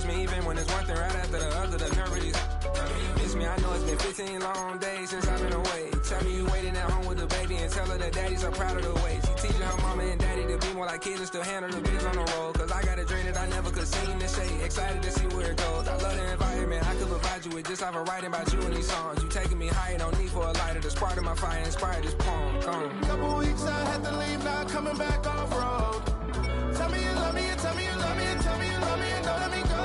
trust me even when it's one thing right after the other. The nerve is. Miss me, I know it's been 15 long days since I've been away. Tell me you waiting at home with the baby and tell her that daddy's so proud of the way. She teaching her mama and daddy to be more like kids and still handle the biz on the road. Cause I got a dream that I never could sing to say. Excited to see where it goes. I love the environment. I could provide you with just like a writing about you in these songs. You taking me higher, no need for a lighter. The spark of my fire inspired this poem. Couple weeks I had to leave, now coming back off road. Tell me you love me, and tell me you love me, and tell me you love me, and don't let me go.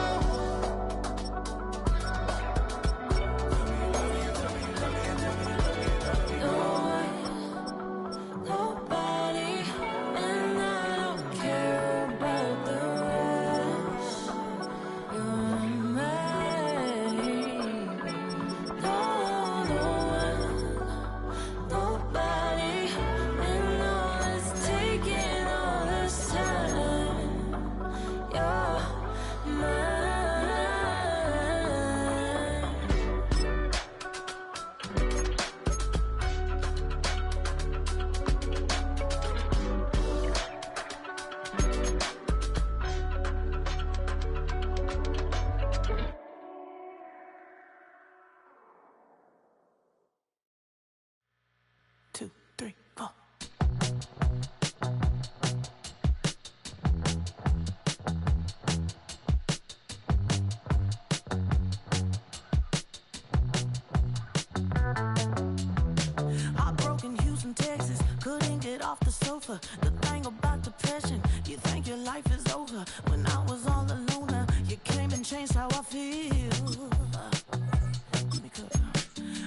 Texas, couldn't get off the sofa. The thing about depression, you think your life is over. When I was all alone, you came and changed how I feel.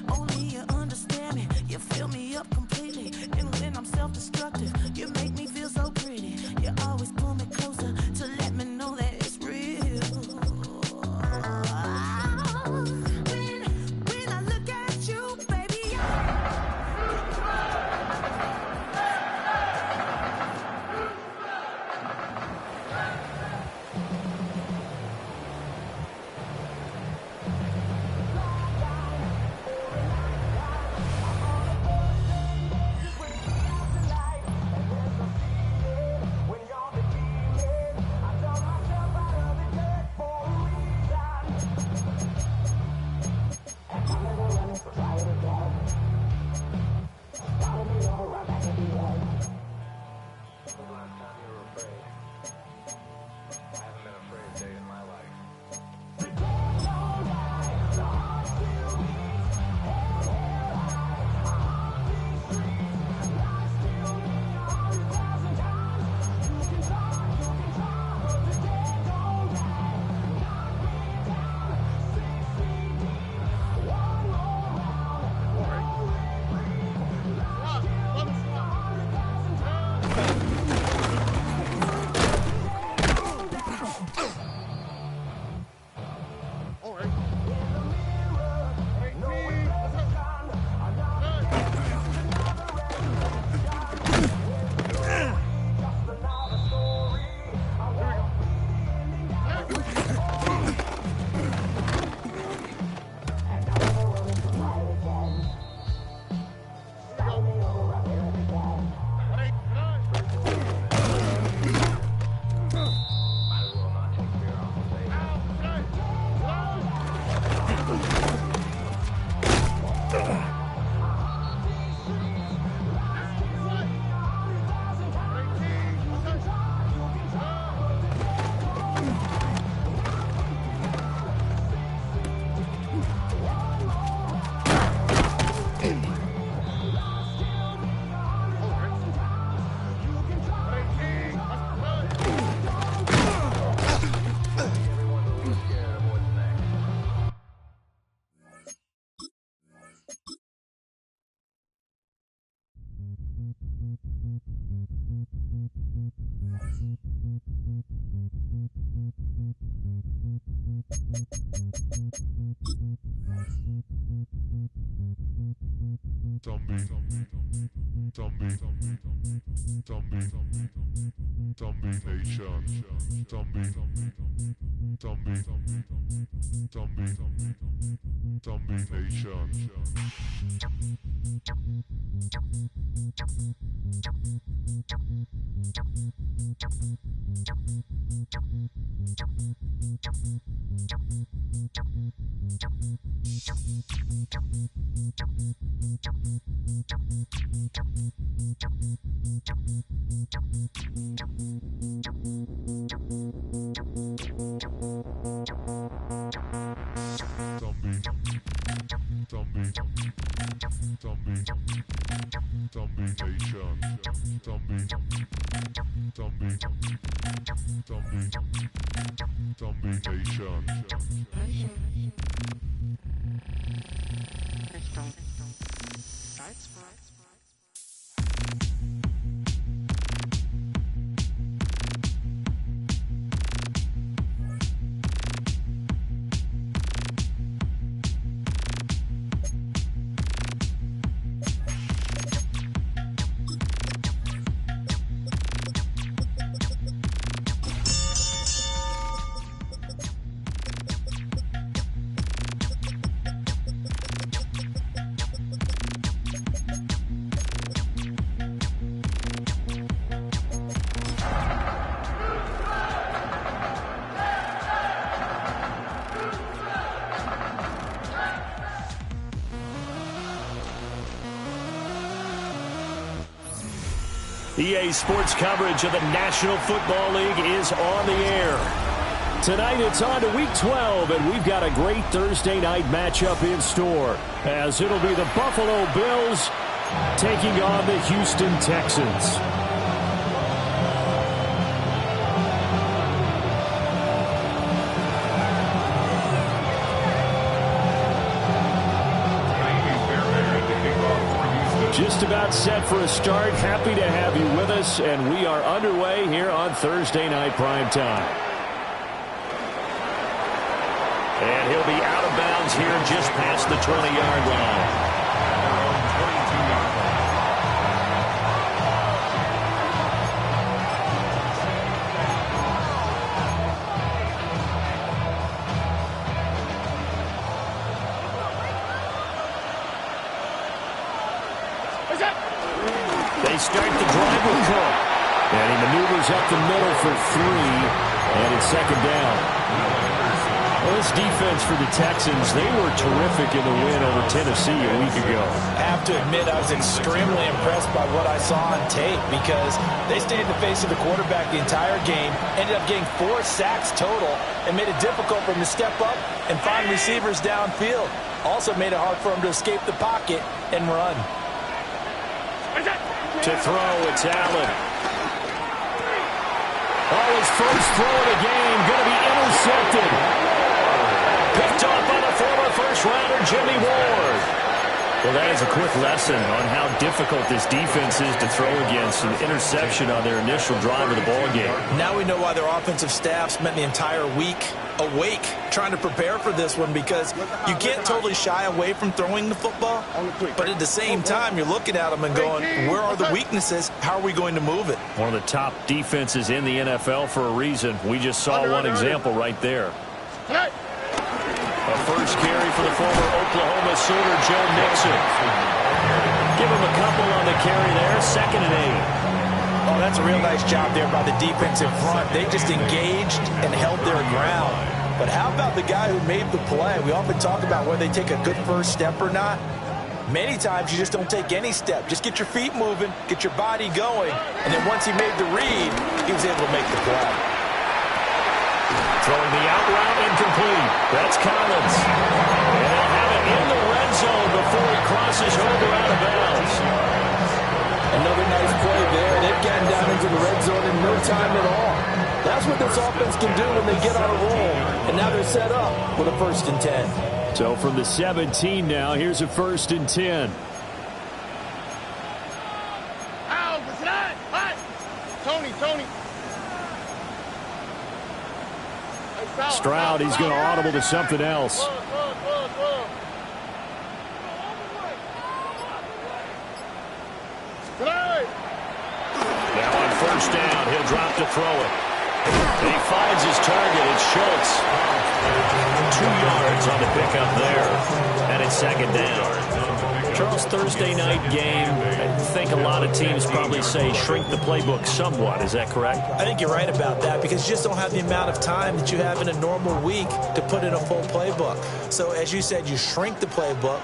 Only you understand me, you fill me up completely. And when I'm self-destructive, you make me feel so pretty. You always pull me closer to let me know that it's real. When I look at you, baby, Zombie Nation. EA Sports coverage of the National Football League is on the air. Tonight it's on to Week 12, and we've got a great Thursday night matchup in store, as it'll be the Buffalo Bills taking on the Houston Texans. Just about set for a start. Happy to have you with us, and we are underway here on Thursday Night Primetime. And he'll be out of bounds here just past the 20-yard line. They start the drive with Cook. And he maneuvers up the middle for 3. And it's second down. Well, this defense for the Texans, they were terrific in the win over Tennessee a week ago. I have to admit, I was extremely impressed by what I saw on tape because they stayed in the face of the quarterback the entire game, ended up getting 4 sacks total, and made it difficult for him to step up and find receivers downfield. Also made it hard for him to escape the pocket and run. To throw, it's Allen. Oh, his first throw of the game, going to be intercepted. Picked off by the former first-rounder Jimmy Ward. Well, that is a quick lesson on how difficult this defense is to throw against. An interception on their initial drive of the ballgame. Now we know why their offensive staff spent the entire week awake trying to prepare for this one, because you can't totally shy away from throwing the football, but at the same time you're looking at them and going, where are the weaknesses? How are we going to move it? One of the top defenses in the NFL for a reason. We just saw one example right there. A first carry for the former Oklahoma Sooner, Joe Mixon. Give him a couple on the carry there, 2nd and 8. Oh, that's a real nice job there by the defense in front. They just engaged and held their ground. But how about the guy who made the play? We often talk about whether they take a good first step or not. Many times you just don't take any step. Just get your feet moving, get your body going, and then once he made the read, he was able to make the play. Throwing the out route incomplete. That's Collins. And they'll have it in the red zone before he crosses over out of bounds. Another nice play there. They've gotten down into the red zone in no time at all. That's what this offense can do when they get on a roll. And now they're set up with a 1st and 10. So from the 17 now, here's a 1st and 10. Tony. Stroud, he's going to audible to something else. Now on 1st down, he'll drop to throw it. And he finds his target. It's Schultz. 2 yards on the pickup there. And it's 2nd down. Charles, Thursday night game, I think a lot of teams probably say shrink the playbook somewhat. Is that correct? I think you're right about that because you just don't have the amount of time that you have in a normal week to put in a full playbook. So as you said, you shrink the playbook,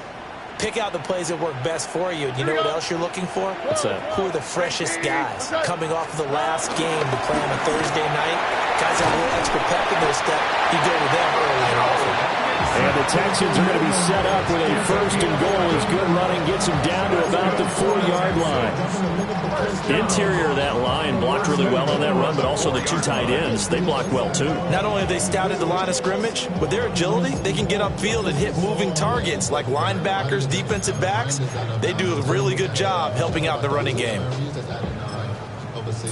pick out the plays that work best for you. And you know what else you're looking for? What's that? Who are the freshest guys coming off of the last game to play on a Thursday night? Guys have a little extra pep in their step. You go to them early and often. And the Texans are going to be set up with a first and goal as good running gets them down to about the 4-yard line. The interior of that line blocked really well on that run, but also the two tight ends, they blocked well too. Not only have they scouted the line of scrimmage, with their agility, they can get upfield and hit moving targets like linebackers, defensive backs. They do a really good job helping out the running game.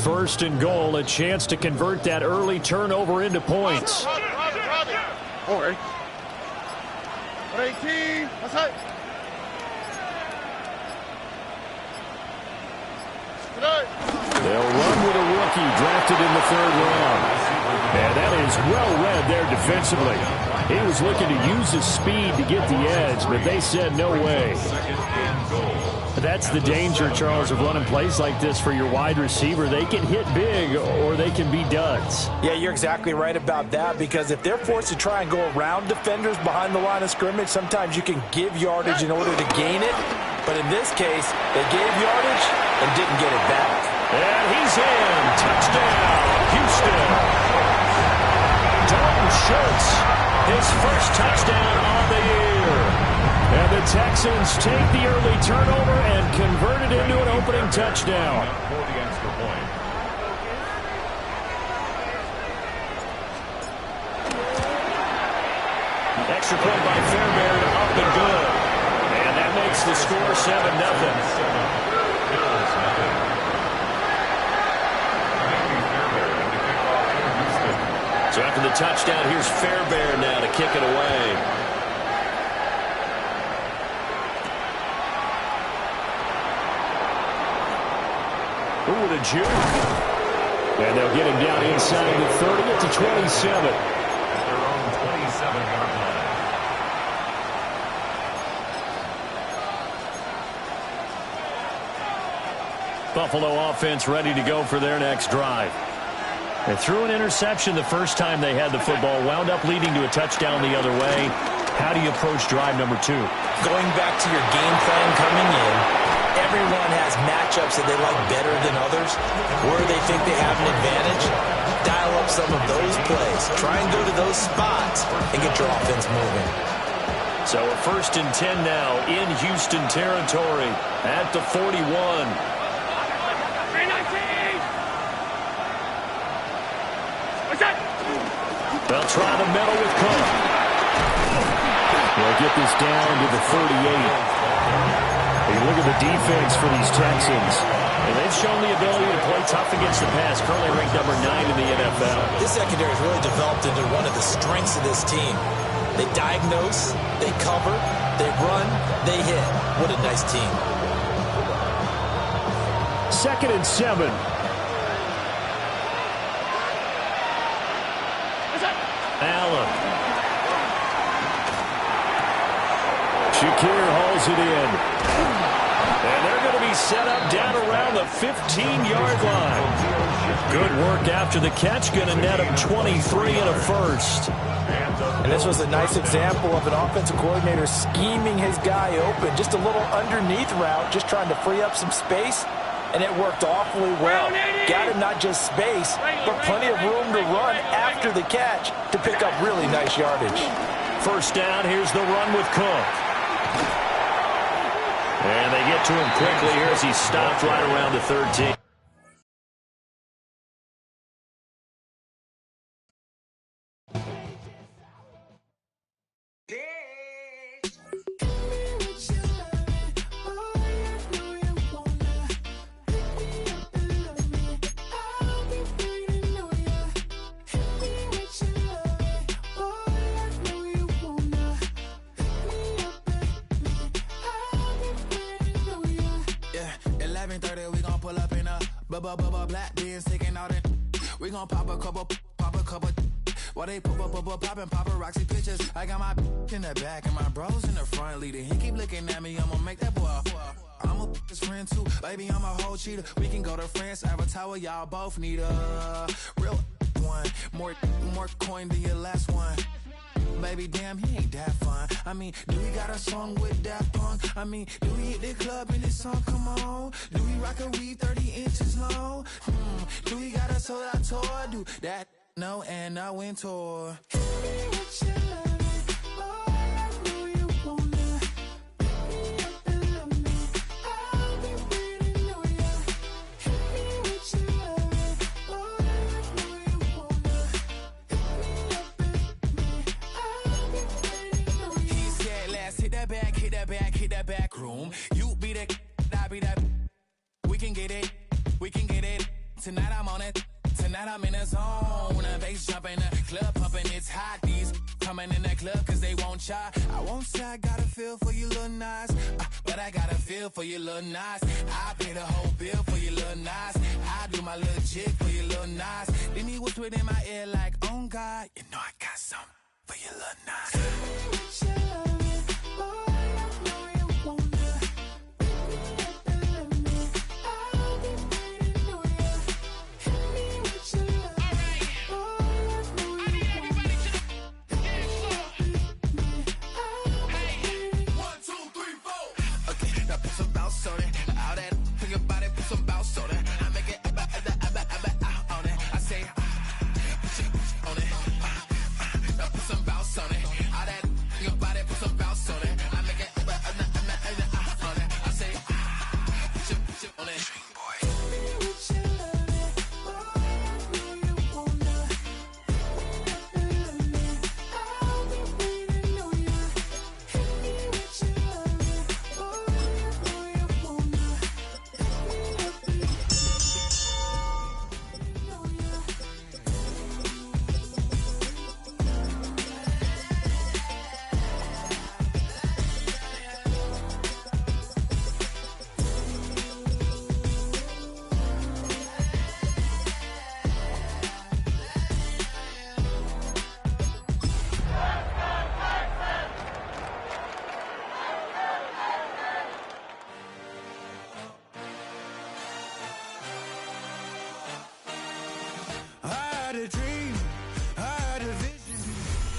First and goal, a chance to convert that early turnover into points. All right. 18, outside. They'll run with a rookie drafted in the 3rd round. And that is well read there defensively. He was looking to use his speed to get the edge, but they said no way. That's the danger, Charles, of running plays like this for your wide receiver. They can hit big or they can be duds. Yeah, you're exactly right about that because if they're forced to try and go around defenders behind the line of scrimmage, sometimes you can give yardage in order to gain it. But in this case, they gave yardage and didn't get it back. And he's in. Touchdown, Houston. Dalton Schultz, his first touchdown on the year. And the Texans take the early turnover and convert it into an opening touchdown. Extra point by Fairbairn, up and good. And that makes the score 7-0. So after the touchdown, here's Fairbairn now to kick it away. Ooh, the juke. And they'll get him down inside the 30 at the 27. Their own 27-yard line. Buffalo offense ready to go for their next drive. They threw an interception the first time they had the football, wound up leading to a touchdown the other way. How do you approach drive number 2? Going back to your game plan coming in, everyone has matchups that they like better than others. Where they think they have an advantage, dial up some of those plays. Try and go to those spots and get your offense moving. So a 1st and 10 now in Houston territory at the 41. They'll try the middle with Cook. They'll get this down to the 38. You look at the defense for these Texans, and they've shown the ability to play tough against the pass, currently ranked number 9 in the NFL. This secondary has really developed into one of the strengths of this team. They diagnose, they cover, they run, they hit. What a nice team. 2nd and 7. Allen. Shakir hauls it in. And they're going to be set up down around the 15-yard line. Good work after the catch. Going to net him 23 and a first. And this was a nice example of an offensive coordinator scheming his guy open. Just a little underneath route, just trying to free up some space. And it worked awfully well. Got him not just space, but plenty of room to run after the catch to pick up really nice yardage. First down, here's the run with Cook. And they get to him quickly here as he stopped right around the 13. Black beans taking out it. We gon' pop a couple. While they poppin' paparazzi pictures. I got my in the back and my bros in the front leading. He keep looking at me, I'ma make that boy. I'm a his friend too, baby, I'm a whole cheater. We can go to France, Avatar, y'all both need a real one. More coin than your last one. Baby, damn, he ain't that fun. I mean, do we got a song with Daft Punk? I mean, do we hit the club in this song? Come on. Do we rock a weave 30 inches long? Do we got a sold out tour? Do that? No, and I went tour. Hit that back room. You be that, I be that. We can get it. Tonight I'm on it. Tonight I'm in a zone. A bass jumping, a club pumping, it's hot. These coming in that club cause they won't try. I won't say I got a feel for you little nice, but I got a feel for you little nice. I pay the whole bill for you little nice. I do my little jig for you little nice. Then he whispered in my ear like, oh God, you know I got something for you little nice.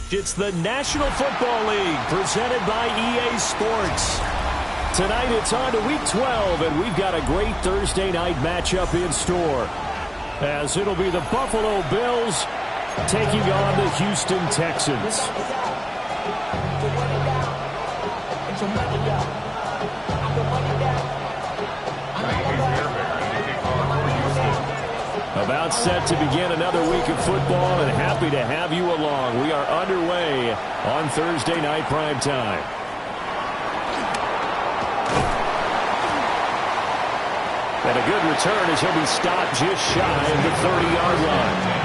It's the National Football League presented by EA Sports. Tonight it's on to Week 12, and we've got a great Thursday night matchup in store, as it'll be the Buffalo Bills taking on the Houston Texans. About set to begin another week of football, and happy to have you along. We are underway on Thursday night primetime. And a good return as he'll be stopped just shy of the 30-yard line.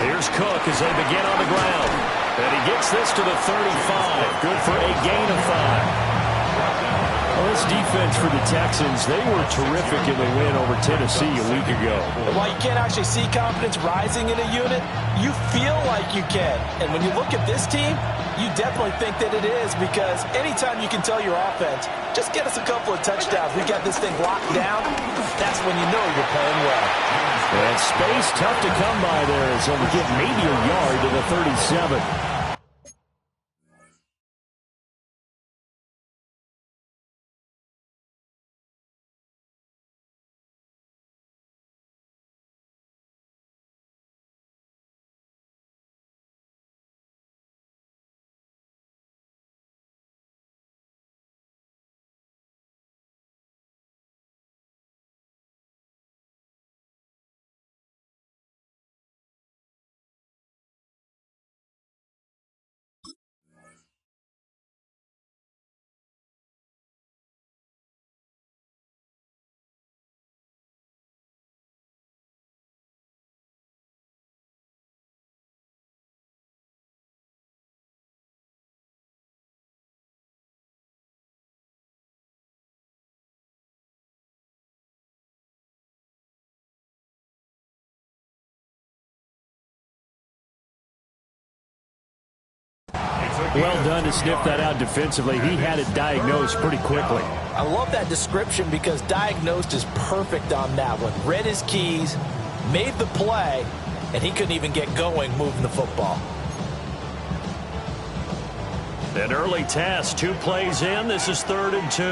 Here's Cook as they begin on the ground. And he gets this to the 35. Good for a gain of 5. Well, this defense for the Texans, they were terrific in the win over Tennessee a week ago. While you can't actually see confidence rising in a unit, you feel like you can. And when you look at this team, you definitely think that it is, because anytime you can tell your offense, just get us a couple of touchdowns, we got this thing locked down, that's when you know you're playing well. And space tough to come by there as they'll get maybe a yard to the 37. Well done to sniff that out defensively. He had it diagnosed pretty quickly. I love that description because diagnosed is perfect on that one. Read his keys, made the play, and he couldn't even get going moving the football. An early test, 2 plays in. This is 3rd and 2.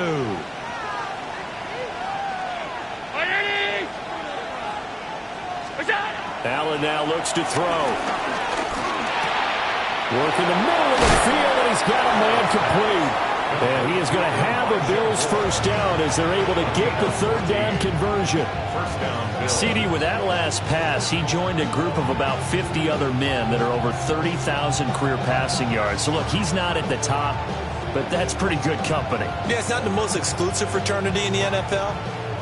Allen now looks to throw. Working the middle of the field, and he's got a man complete. And he is going to have a Bills first down as they're able to get the 3rd down conversion. CD, with that last pass, he joined a group of about 50 other men that are over 30,000 career passing yards. So, look, he's not at the top, but that's pretty good company. Yeah, it's not the most exclusive fraternity in the NFL,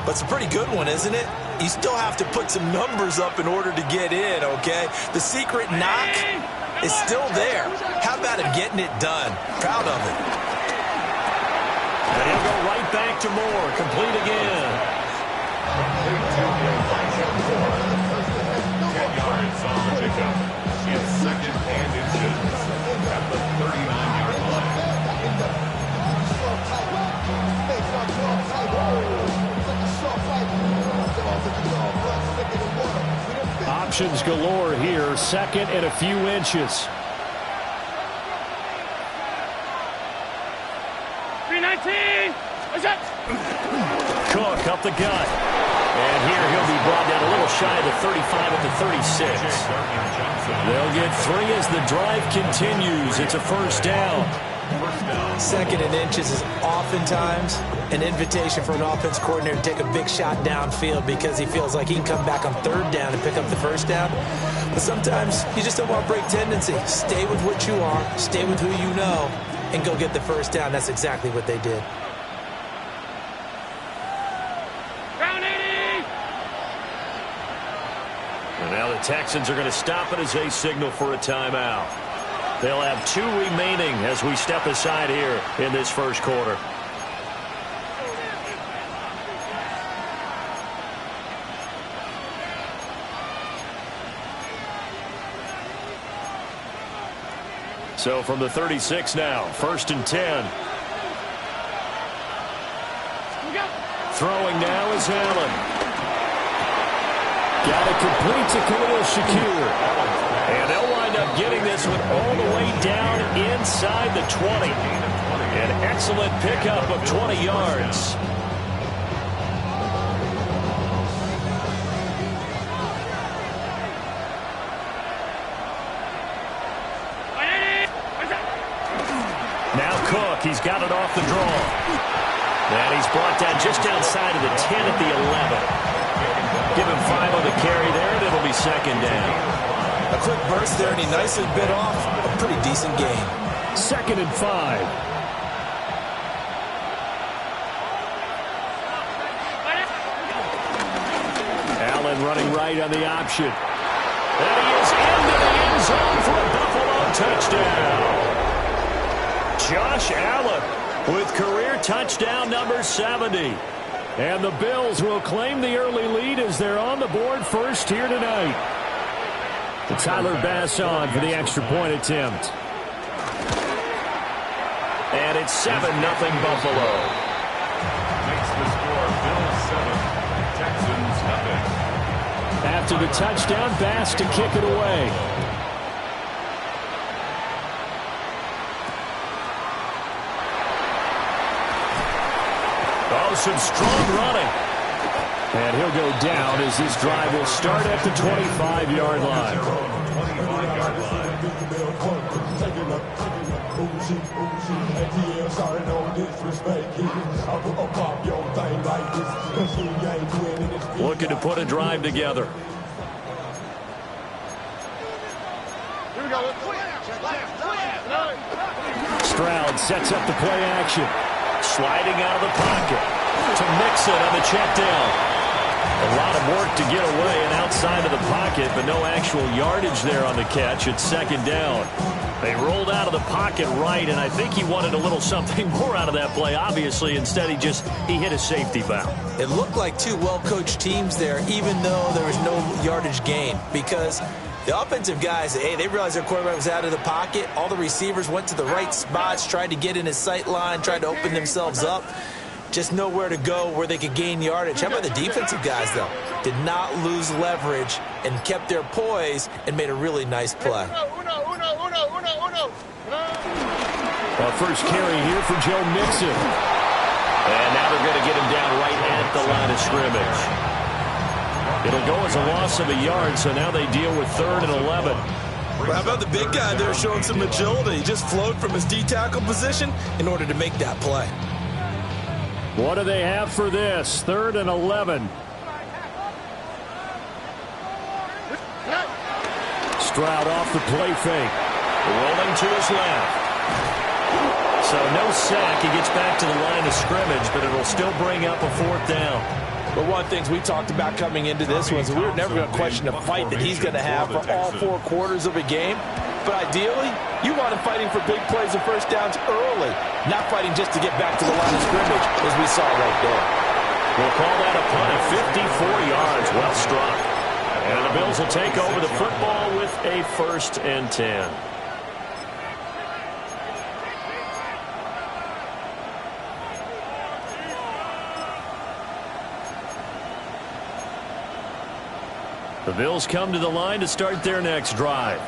but it's a pretty good one, isn't it? You still have to put some numbers up in order to get in, okay? The secret knock is still there. How about him getting it done? Proud of it. And he'll go right back to Moore. Complete again. 10 yards on the pickup. It's 2nd and inches at the 39-yard line. Options galore here. 2nd and a few inches. 319. Cook up the gut. And here he'll be brought down a little shy of the 35 at the 36. They'll get 3 as the drive continues. It's a first down. 2nd and inches is oftentimes an invitation for an offense coordinator to take a big shot downfield because he feels like he can come back on 3rd down and pick up the first down. But sometimes you just don't want to break tendency. Stay with what you are, stay with who you know, and go get the first down. That's exactly what they did. And now the Texans are going to stop it as they signal for a timeout. They'll have 2 remaining as we step aside here in this first quarter. So from the 36 now, 1st and 10. Throwing now is Allen. Got it complete to Khalil Shakir. And they'll wind up getting this one all the way down inside the 20. An excellent pickup of 20 yards. Now Cook, he's got it off the draw. And he's brought down just outside of the 10 at the 11. Give him 5 on the carry there, and it'll be 2nd down. A quick burst there, and he nicely bit off a pretty decent gain. 2nd and 5. Allen running right on the option. And he is into the end zone for a Buffalo touchdown. Josh Allen with career touchdown number 70. And the Bills will claim the early lead as they're on the board first here tonight. Tyler Bass on for the extra point attempt. And it's 7-0 Buffalo. Makes the score Bills 7, Texans nothing. After the touchdown, Bass to kick it away. Oh, some strong running. And he'll go down as this drive will start at the 25-yard line. 25-yard line. Looking to put a drive together. Stroud sets up the play action. Sliding out of the pocket to Mixon on the check down. A lot of work to get away and outside of the pocket, but no actual yardage there on the catch. It's second down. They rolled out of the pocket right, and I think he wanted a little something more out of that play, obviously. Instead, he hit a safety valve. It looked like two well-coached teams there, even though there was no yardage gain, because the offensive guys, hey, they realized their quarterback was out of the pocket. All the receivers went to the right spots, tried to get in his sight line, tried to open themselves up. Just nowhere to go where they could gain yardage. How about the defensive guys, though? Did not lose leverage and kept their poise and made a really nice play. First carry here for Joe Mixon. And now they're going to get him down right at the line of scrimmage. It'll go as a loss of a yard, so now they deal with 3rd and 11. Well, how about the big guy there showing some agility? He just flowed from his D-tackle position in order to make that play. What do they have for this? 3rd and 11. Stroud off the play fake. Rolling to his left. So no sack. He gets back to the line of scrimmage, but it'll still bring up a 4th down. But one of the things we talked about coming into this was we were never going to question the fight that he's going to have for all 4 quarters of a game. But ideally, you want him fighting for big plays and first downs early, not fighting just to get back to the line of scrimmage, as we saw right there. We'll call that a punt of 54 yards. Well struck. And the Bills will take over the football with a 1st and 10. The Bills come to the line to start their next drive.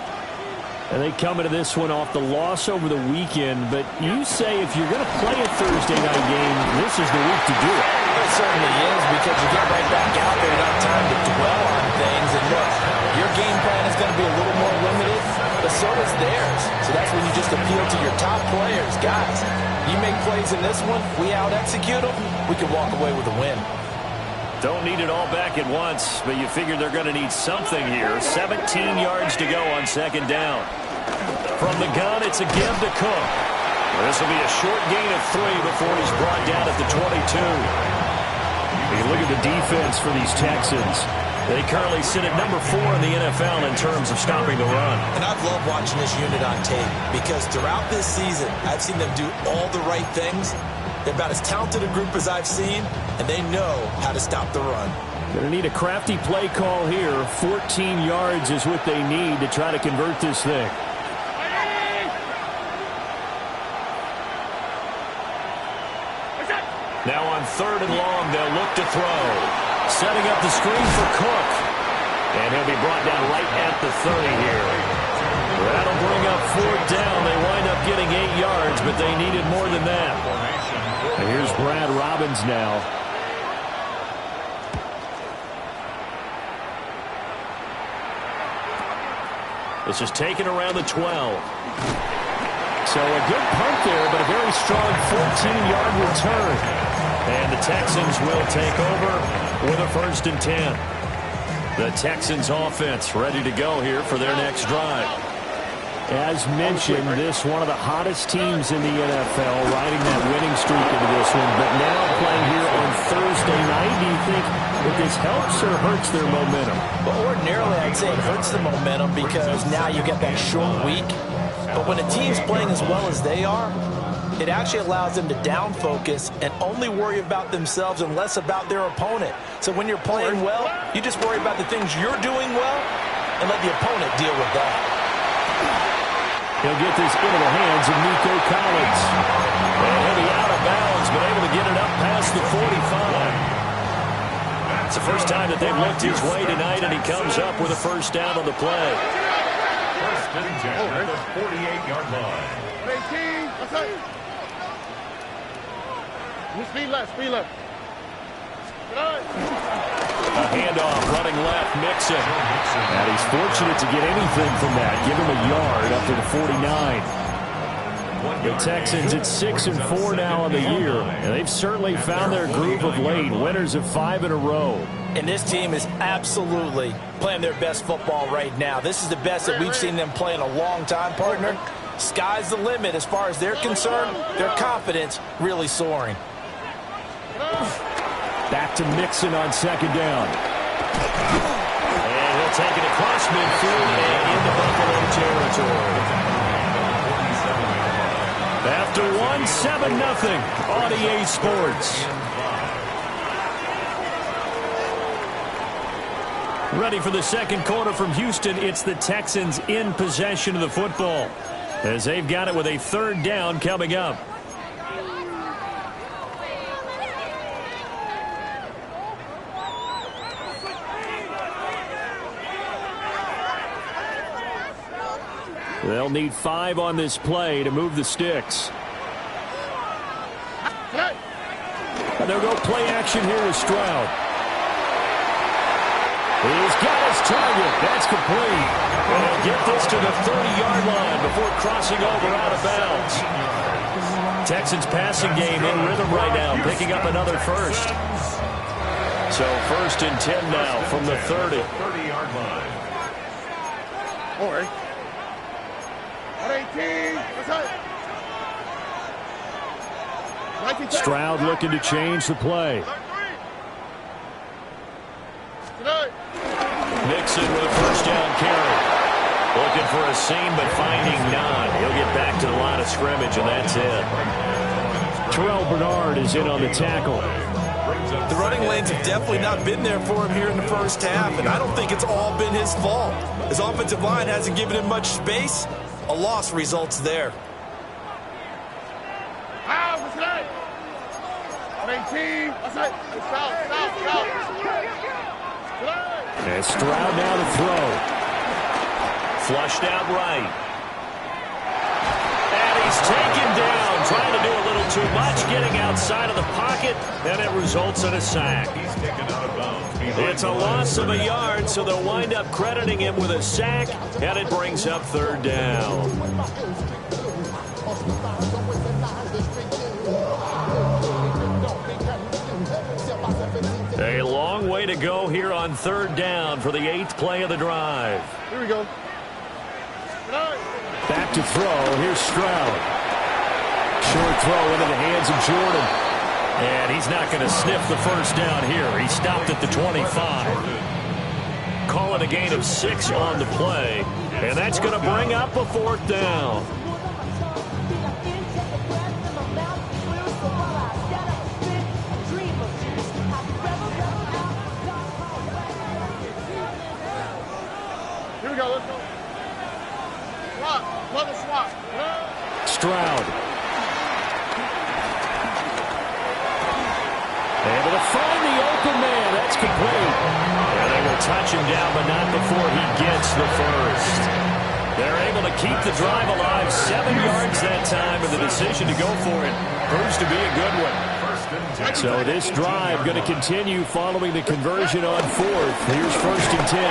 And they come into this one off the loss over the weekend. But you say if you're going to play a Thursday night game, this is the week to do it. It certainly is, because you get right back out there, you don't have time to dwell on things. And look, your game plan is going to be a little more limited, but so is theirs. So that's when you just appeal to your top players. Guys, you make plays in this one, we out-execute them, we can walk away with a win. Don't need it all back at once, but you figure they're going to need something here. 17 yards to go on 2nd down. From the gun, it's a give to Cook. This will be a short gain of 3 before he's brought down at the 22. You look at the defense for these Texans. They currently sit at number 4 in the NFL in terms of stopping the run. And I've loved watching this unit on tape, because throughout this season, I've seen them do all the right things. They're about as talented a group as I've seen, and they know how to stop the run. Going to need a crafty play call here. 14 yards is what they need to try to convert this thing. Now on 3rd and long, they'll look to throw. Setting up the screen for Cook. And he'll be brought down right at the 30 here. That'll bring up 4th down. They wind up getting 8 yards, but they needed more than that. And here's Brad Robbins now. This is taken around the 12. So a good punt there, but a very strong 14-yard return. And the Texans will take over with a 1st and 10. The Texans offense ready to go here for their next drive. As mentioned, this one of the hottest teams in the NFL, riding that winning streak into this one. But now playing here on Thursday night, do you think if this helps or hurts their momentum. Well, ordinarily, I'd say it hurts the momentum because now you get that short week. But when a team's playing as well as they are, it actually allows them to down focus and only worry about themselves and less about their opponent. So when you're playing well, you just worry about the things you're doing well and let the opponent deal with that. He'll get this into the hands of Nico Collins. And he'll be out of bounds, but able to get it up past the 45. It's the first time that they've looked his way tonight, and he comes up with a first down on the play. First and 10 at the 48-yard line. 18, what's up? Speed left. A handoff running left, Mixon. And he's fortunate to get anything from that. Give him a yard up to the 49. The Texans at 6-4 now on the year. And they've certainly found their groove of late. Winners of 5 in a row. And this team is absolutely playing their best football right now. This is the best that we've seen them play in a long time, partner. Sky's the limit as far as they're concerned. Their confidence really soaring. Back to Mixon on second down. And he'll take it across midfield and into Buffalo territory. After 1-7-0 on EA Sports. Ready for the second quarter from Houston. It's the Texans in possession of the football, as they've got it with a third down coming up. They'll need 5 on this play to move the sticks. And they'll go play action here with Stroud. He's got his target. That's complete. And he'll get this to the 30-yard line before crossing over out of bounds. Texans passing game in rhythm right now, picking up another first. So 1st and 10 now from the 30. 30-yard line. All right. 18, what's up? Stroud looking to change the play. Mixon with a first down carry. Looking for a seam, but finding none. He'll get back to the line of scrimmage, and that's it. Terrell Bernard is in on the tackle. The running lanes have definitely not been there for him here in the first half, and I don't think it's all been his fault. His offensive line hasn't given him much space. A loss results there. What's that? 18, what's that? Stop. And Stroud now to throw. Flushed out right. And he's taken down, trying to do a little too much, getting outside of the pocket, and it results in a sack. He's taken out of bounds. It's a loss of a yard, so they'll wind up crediting him with a sack, and it brings up third down. A long way to go here on third down for the 8th play of the drive. Here we go. Back to throw. Here's Stroud. Short throw into the hands of Jordan. And he's not going to sniff the first down here. He stopped at the 25. Call it a gain of 6 on the play. And that's going to bring up a 4th down. Here we go, let's go. Swap, another swap. Stroud. Able to find the open man. That's complete. And they will touch him down, but not before he gets the first. They're able to keep the drive alive. 7 yards that time, and the decision to go for it proves to be a good one. So this drive going to continue following the conversion on 4th. Here's 1st and 10.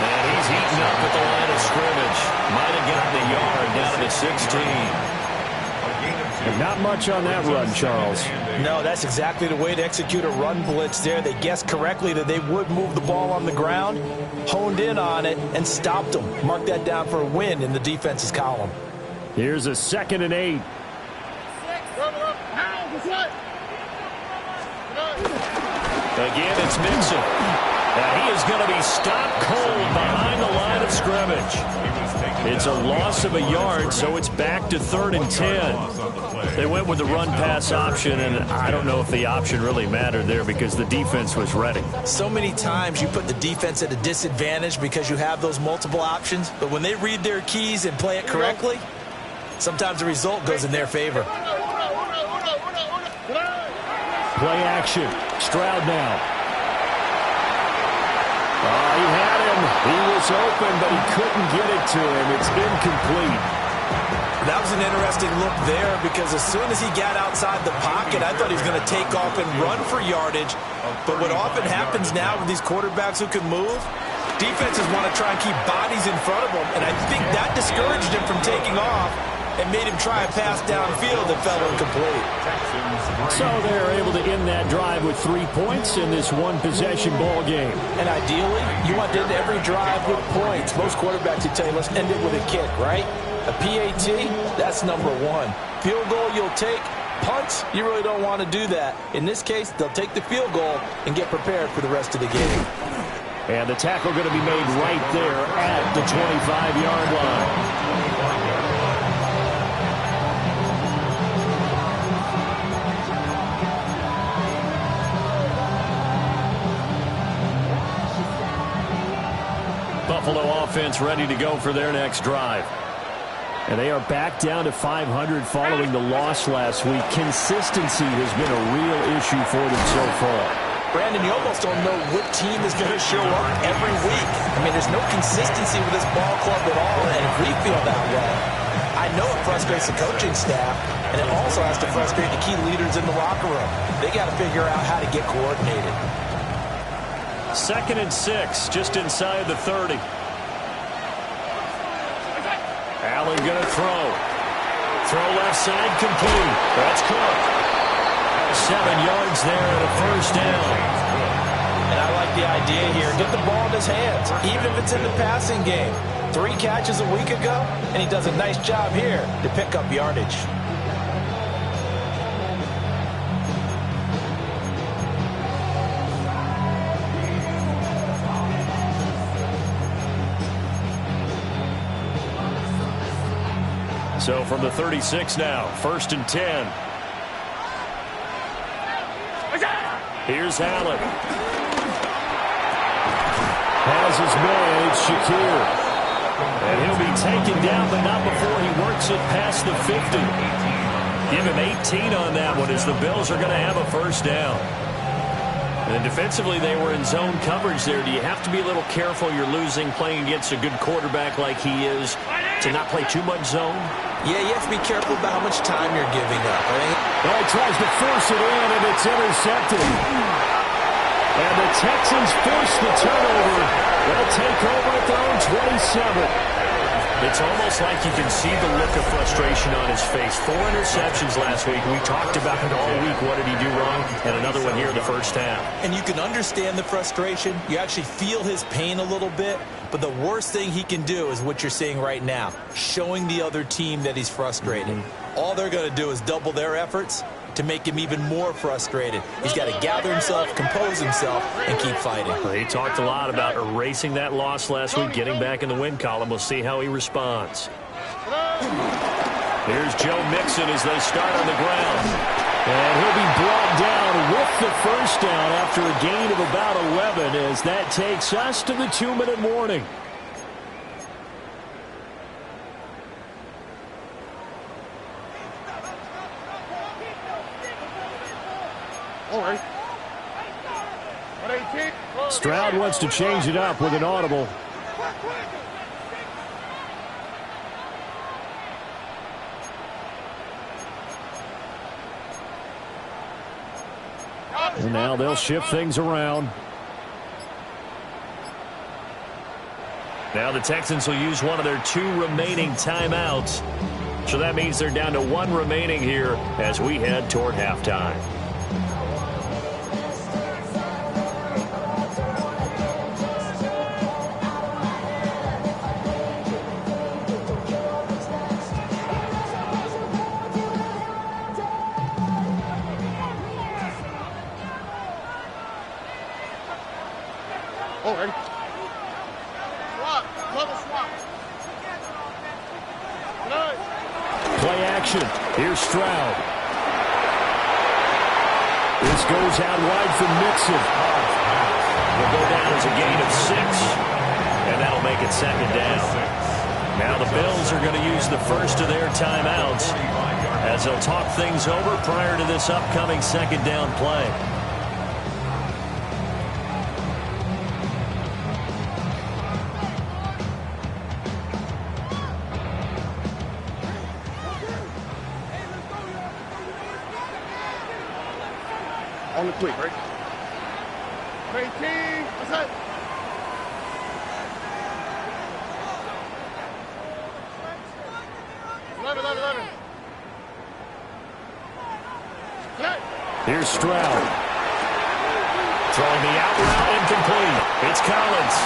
And he's eaten up at the line of scrimmage. Might have gotten a yard down to the 16. And not much on that run, Charles. No, that's exactly the way to execute a run blitz there. They guessed correctly that they would move the ball on the ground, honed in on it, and stopped them. Mark that down for a win in the defense's column. Here's a 2nd and 8. Again, it's Mixon. He is going to be stopped cold behind the line of scrimmage. It's a loss of a yard, so it's back to 3rd and 10. They went with the run-pass option, and I don't know if the option really mattered there because the defense was ready. So many times you put the defense at a disadvantage because you have those multiple options, but when they read their keys and play it correctly, sometimes the result goes in their favor. Play action. Stroud now. He had him. He was open, but he couldn't get it to him. It's incomplete. That was an interesting look there because as soon as he got outside the pocket, I thought he was going to take off and run for yardage. But what often happens now with these quarterbacks who can move, defenses want to try and keep bodies in front of them, and I think that discouraged him from taking off and made him try a pass downfield that fell incomplete. So they're able to end that drive with 3 points in this one-possession ball game. And ideally, you want to end every drive with points. Most quarterbacks would tell you, let's end it with a kick, right? A PAT, that's number 1. Field goal you'll take. Punts, you really don't want to do that. In this case, they'll take the field goal and get prepared for the rest of the game. And the tackle going to be made right there at the 25-yard line. Buffalo offense ready to go for their next drive. And they are back down to 500 following the loss last week. Consistency has been a real issue for them so far. Brandon, you almost don't know what team is going to show up every week. I mean, there's no consistency with this ball club at all, and if we feel that way, I know it frustrates the coaching staff, and it also has to frustrate the key leaders in the locker room. They got to figure out how to get coordinated. 2nd and 6, just inside the 30. Allen going to throw. Throw left side, complete. That's Cook. 7 yards there and a first down. And I like the idea here. Get the ball in his hands, even if it's in the passing game. 3 catches a week ago, and he does a nice job here to pick up yardage. So from the 36 now, 1st and 10. Here's Allen. Has his man, it's Shakir. And he'll be taken down, but not before he works it past the 50. Give him 18 on that one as the Bills are going to have a first down. And defensively, they were in zone coverage there. Do you have to be a little careful? You're losing playing against a good quarterback like he is to not play too much zone? Yeah, you have to be careful about how much time you're giving up. Well, he tries to force it in, and it's intercepted. And the Texans force the turnover. They'll take over at their own 27. It's almost like you can see the look of frustration on his face. 4 interceptions last week. We talked about it all week. What did he do wrong? And another one here in the first half. And you can understand the frustration. You actually feel his pain a little bit. But the worst thing he can do is what you're seeing right now, showing the other team that he's frustrated. All they're going to do is double their efforts to make him even more frustrated. He's got to gather himself, compose himself, and keep fighting. He talked a lot about erasing that loss last week, getting back in the win column. We'll see how he responds. Here's Joe Mixon as they start on the ground. And he'll be brought down with the first down after a gain of about 11 as that takes us to the 2-minute warning. Stroud wants to change it up with an audible. And now they'll shift things around. Now the Texans will use one of their 2 remaining timeouts. So that means they're down to 1 remaining here as we head toward halftime. Oh, ready? Swap. Another swap. Nice. Play action. Here's Stroud. This goes out wide for Mixon. Will go down as a gain of 6, and that'll make it second down. Now the Bills are going to use the first of their timeouts as they'll talk things over prior to this upcoming second down play. On the quick, right? 18. What's that? Here's Stroud. Throwing the out route incomplete. It's Collins.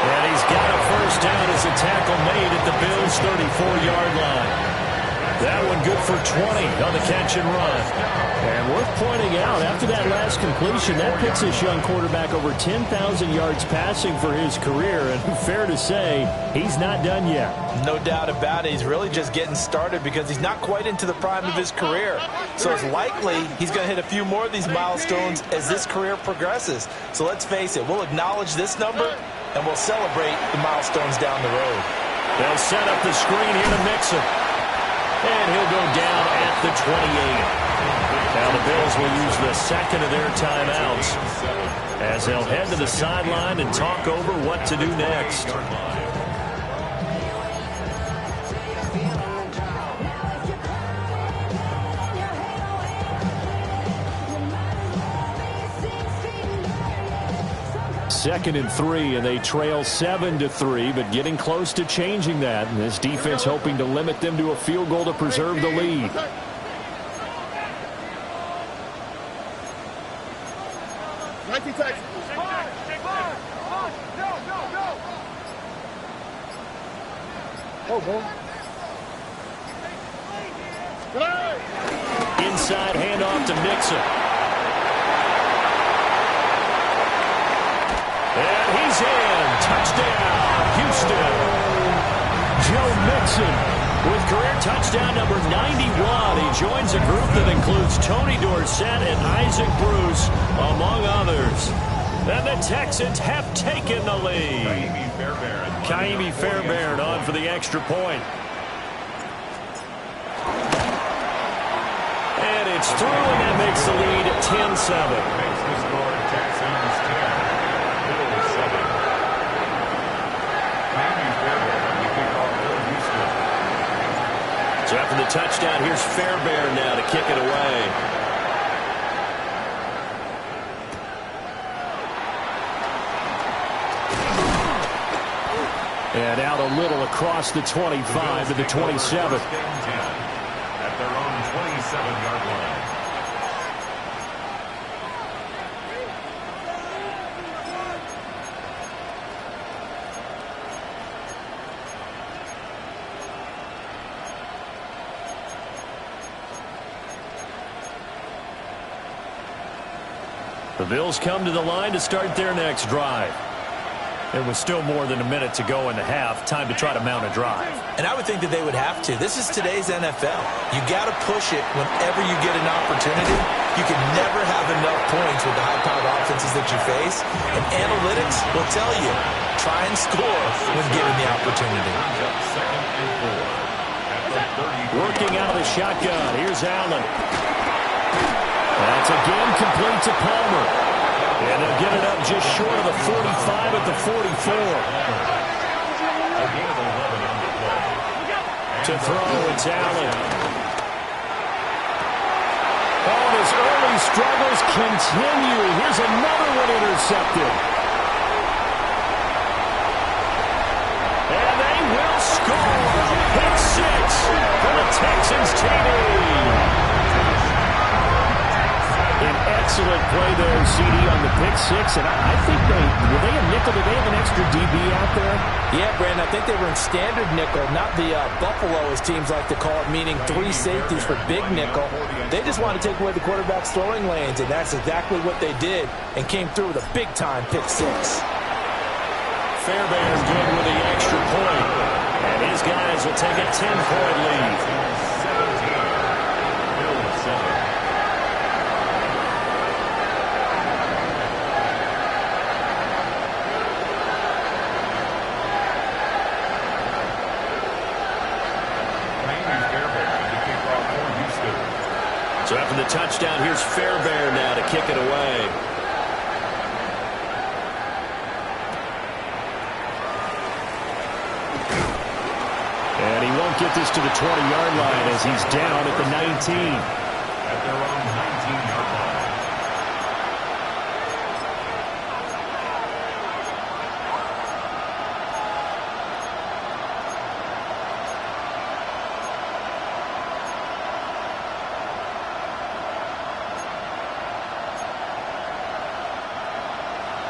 And he's got a first down as a tackle made at the Bills' 34-yard line. That one good for 20 on the catch and run. And worth pointing out, after that last completion, that puts this young quarterback over 10,000 yards passing for his career. And fair to say, he's not done yet. No doubt about it. He's really just getting started because he's not quite into the prime of his career. So it's likely he's going to hit a few more of these milestones as this career progresses. So let's face it, we'll acknowledge this number and we'll celebrate the milestones down the road. They'll set up the screen here to Mixon. And he'll go down at the 28. Now the Bills will use the second of their timeouts as they'll head to the sideline and talk over what to do next. Second and 3, and they trail 7-3, but getting close to changing that. And this defense hoping to limit them to a field goal to preserve the lead. Inside handoff to Mixon. And he's in. Touchdown, Houston. Joe Mixon with career touchdown number 91. He joins a group that includes Tony Dorsett and Isaac Bruce, among others. And the Texans have taken the lead. Kaimi Fairbairn on for the extra point. And it's through, and that makes the lead 10-7. So after the touchdown, here's Fairbairn now to kick it away. And out a little across the 25 to the 27. At their own 27-yard line. The Bills come to the line to start their next drive. There was still more than a minute to go in the half. Time to try to mount a drive. And I would think that they would have to. This is today's NFL. You got to push it whenever you get an opportunity. You can never have enough points with the high-powered offenses that you face. And analytics will tell you, try and score when given the opportunity. Working out of the shotgun. Here's Allen. That's again complete to Palmer. And they'll get it up just short of the 45 at the 44. To throw, it's Allen. Oh, his early struggles continue. Here's another one intercepted. And they will score. Pick 6 for the Texans TD. An excellent play there, CD, on the pick 6. And I think were they a nickel? Did they have an extra DB out there? Yeah, Brandon, I think they were in standard nickel, not the Buffalo, as teams like to call it, meaning 3 safeties for big nickel. They just want to take away the quarterback's throwing lanes, and that's exactly what they did and came through with a big-time pick 6. Fairbairn good with the extra point. And his guys will take a 10-point lead. 17-7. So after the touchdown, here's Fairbairn now to kick it away. And he won't get this to the 20-yard line as he's down at the 19. At their own 19-yard line.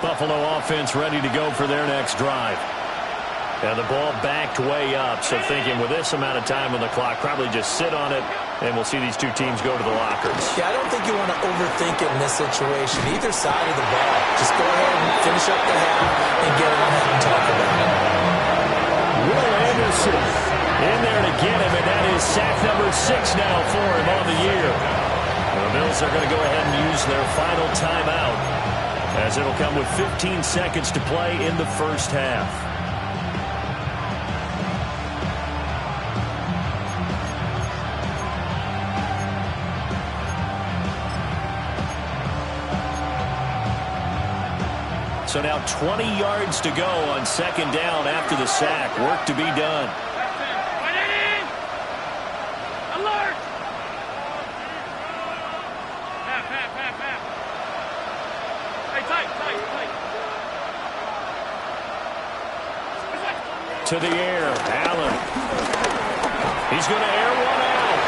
Buffalo offense ready to go for their next drive. And the ball backed way up, so thinking with this amount of time on the clock, probably just sit on it, and we'll see these two teams go to the lockers. Yeah, I don't think you want to overthink it in this situation. Either side of the ball. Just go ahead and finish up the half and get on ahead and talk about it. Will Anderson in there to get him, and that is sack number 6 now for him on the year. And the Bills are going to go ahead and use their final timeout, as it'll come with 15 seconds to play in the first half. So now 20 yards to go on second down after the sack. Work to be done. Alert! Hey, tight. To the air, Allen. He's going to air one out.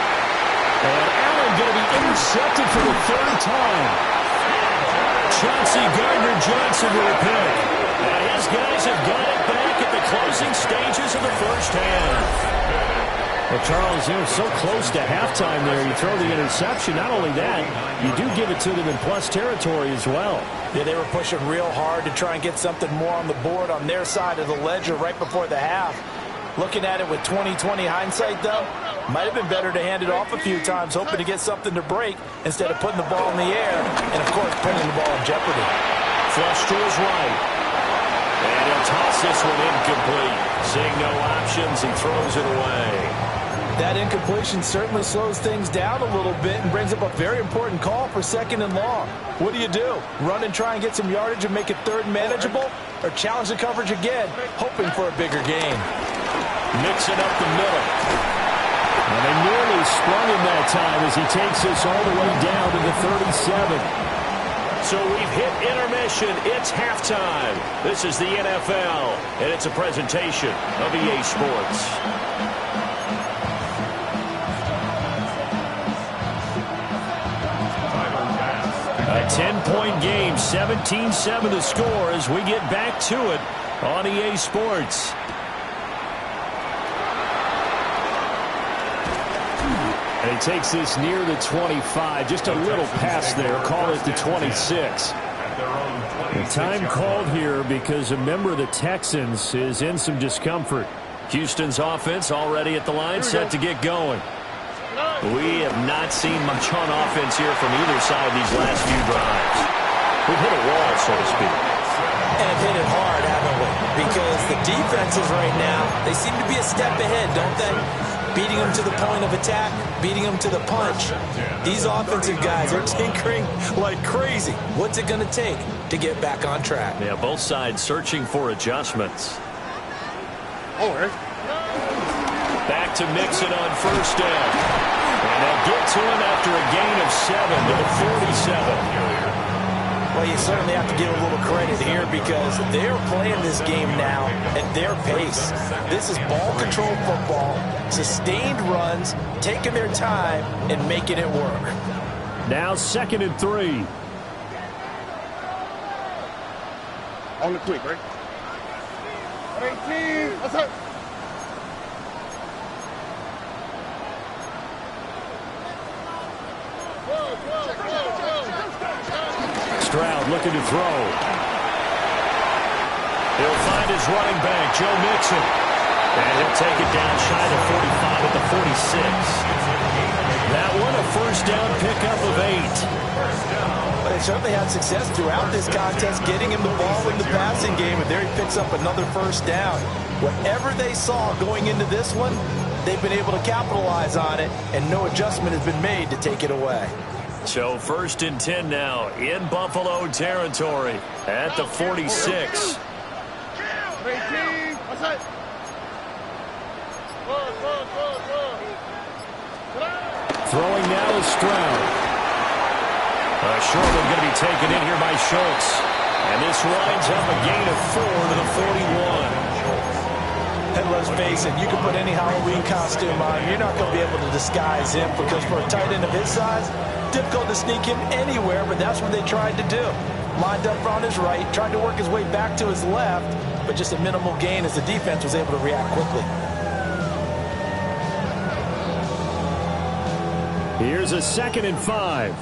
And Allen going to be intercepted for the third time. Chauncey Gardner-Johnson with a pick. And his guys have got it back at the closing stages of the first half. Well, Charles, you're so close to halftime there. You throw the interception. Not only that, you do give it to them in plus territory as well. Yeah, they were pushing real hard to try and get something more on the board on their side of the ledger right before the half. Looking at it with 20/20 hindsight, though, might have been better to hand it off a few times, hoping to get something to break instead of putting the ball in the air and, of course, putting the ball in jeopardy. Flush to his right. And he'll toss this one incomplete. Seeing no options, he throws it away. That incompletion certainly slows things down a little bit and brings up a very important call for second and long. What do? Run and try and get some yardage and make it third manageable? Or challenge the coverage again, hoping for a bigger gain? Mixing up the middle. And they nearly sprung him that time as he takes this all the way down to the 37. So we've hit intermission. It's halftime. This is the NFL, and it's a presentation of EA Sports. A 10-point game, 17-7 the score as we get back to it on EA Sports. And he takes this near the 25, just a little pass there, call it the 26. The time called here because a member of the Texans is in some discomfort. Houston's offense already at the line, set to get going. We have not seen much on offense here from either side these last few drives. We've hit a wall, so to speak. And hit it hard, haven't we? Because the defenses right now, they seem to be a step ahead, don't they? Beating them to the point of attack, beating them to the punch. These offensive guys are tinkering like crazy. What's it going to take to get back on track? Yeah, both sides searching for adjustments. Back to Mixon on first down. And they'll get to him after a gain of 7 to the 47. Well, you certainly have to give a little credit here because they're playing this game now at their pace. This is ball control football, sustained runs, taking their time and making it work. Now 2nd and 3. On the quick, right? 18. What's up? Stroud looking to throw. He'll find And his running back, Joe Mixon. And he'll take it down shy of 45 at the 46. That one, a first down pickup of 8. But they certainly had success throughout this contest getting him the ball in the passing game, and there he picks up another first down. Whatever they saw going into this one, they've been able to capitalize on it, and no adjustment has been made to take it away. So 1st and 10 now in Buffalo territory at the 46. Throwing now is Stroud. A short one going to be taken in here by Schultz. And this winds up a gain of 4 to the 41. And let's face it, you can put any Halloween costume on. You're not going to be able to disguise him, because for a tight end of his size, difficult to sneak him anywhere, but that's what they tried to do. Lined up on his right, tried to work his way back to his left, but just a minimal gain as the defense was able to react quickly. Here's a 2nd and 5.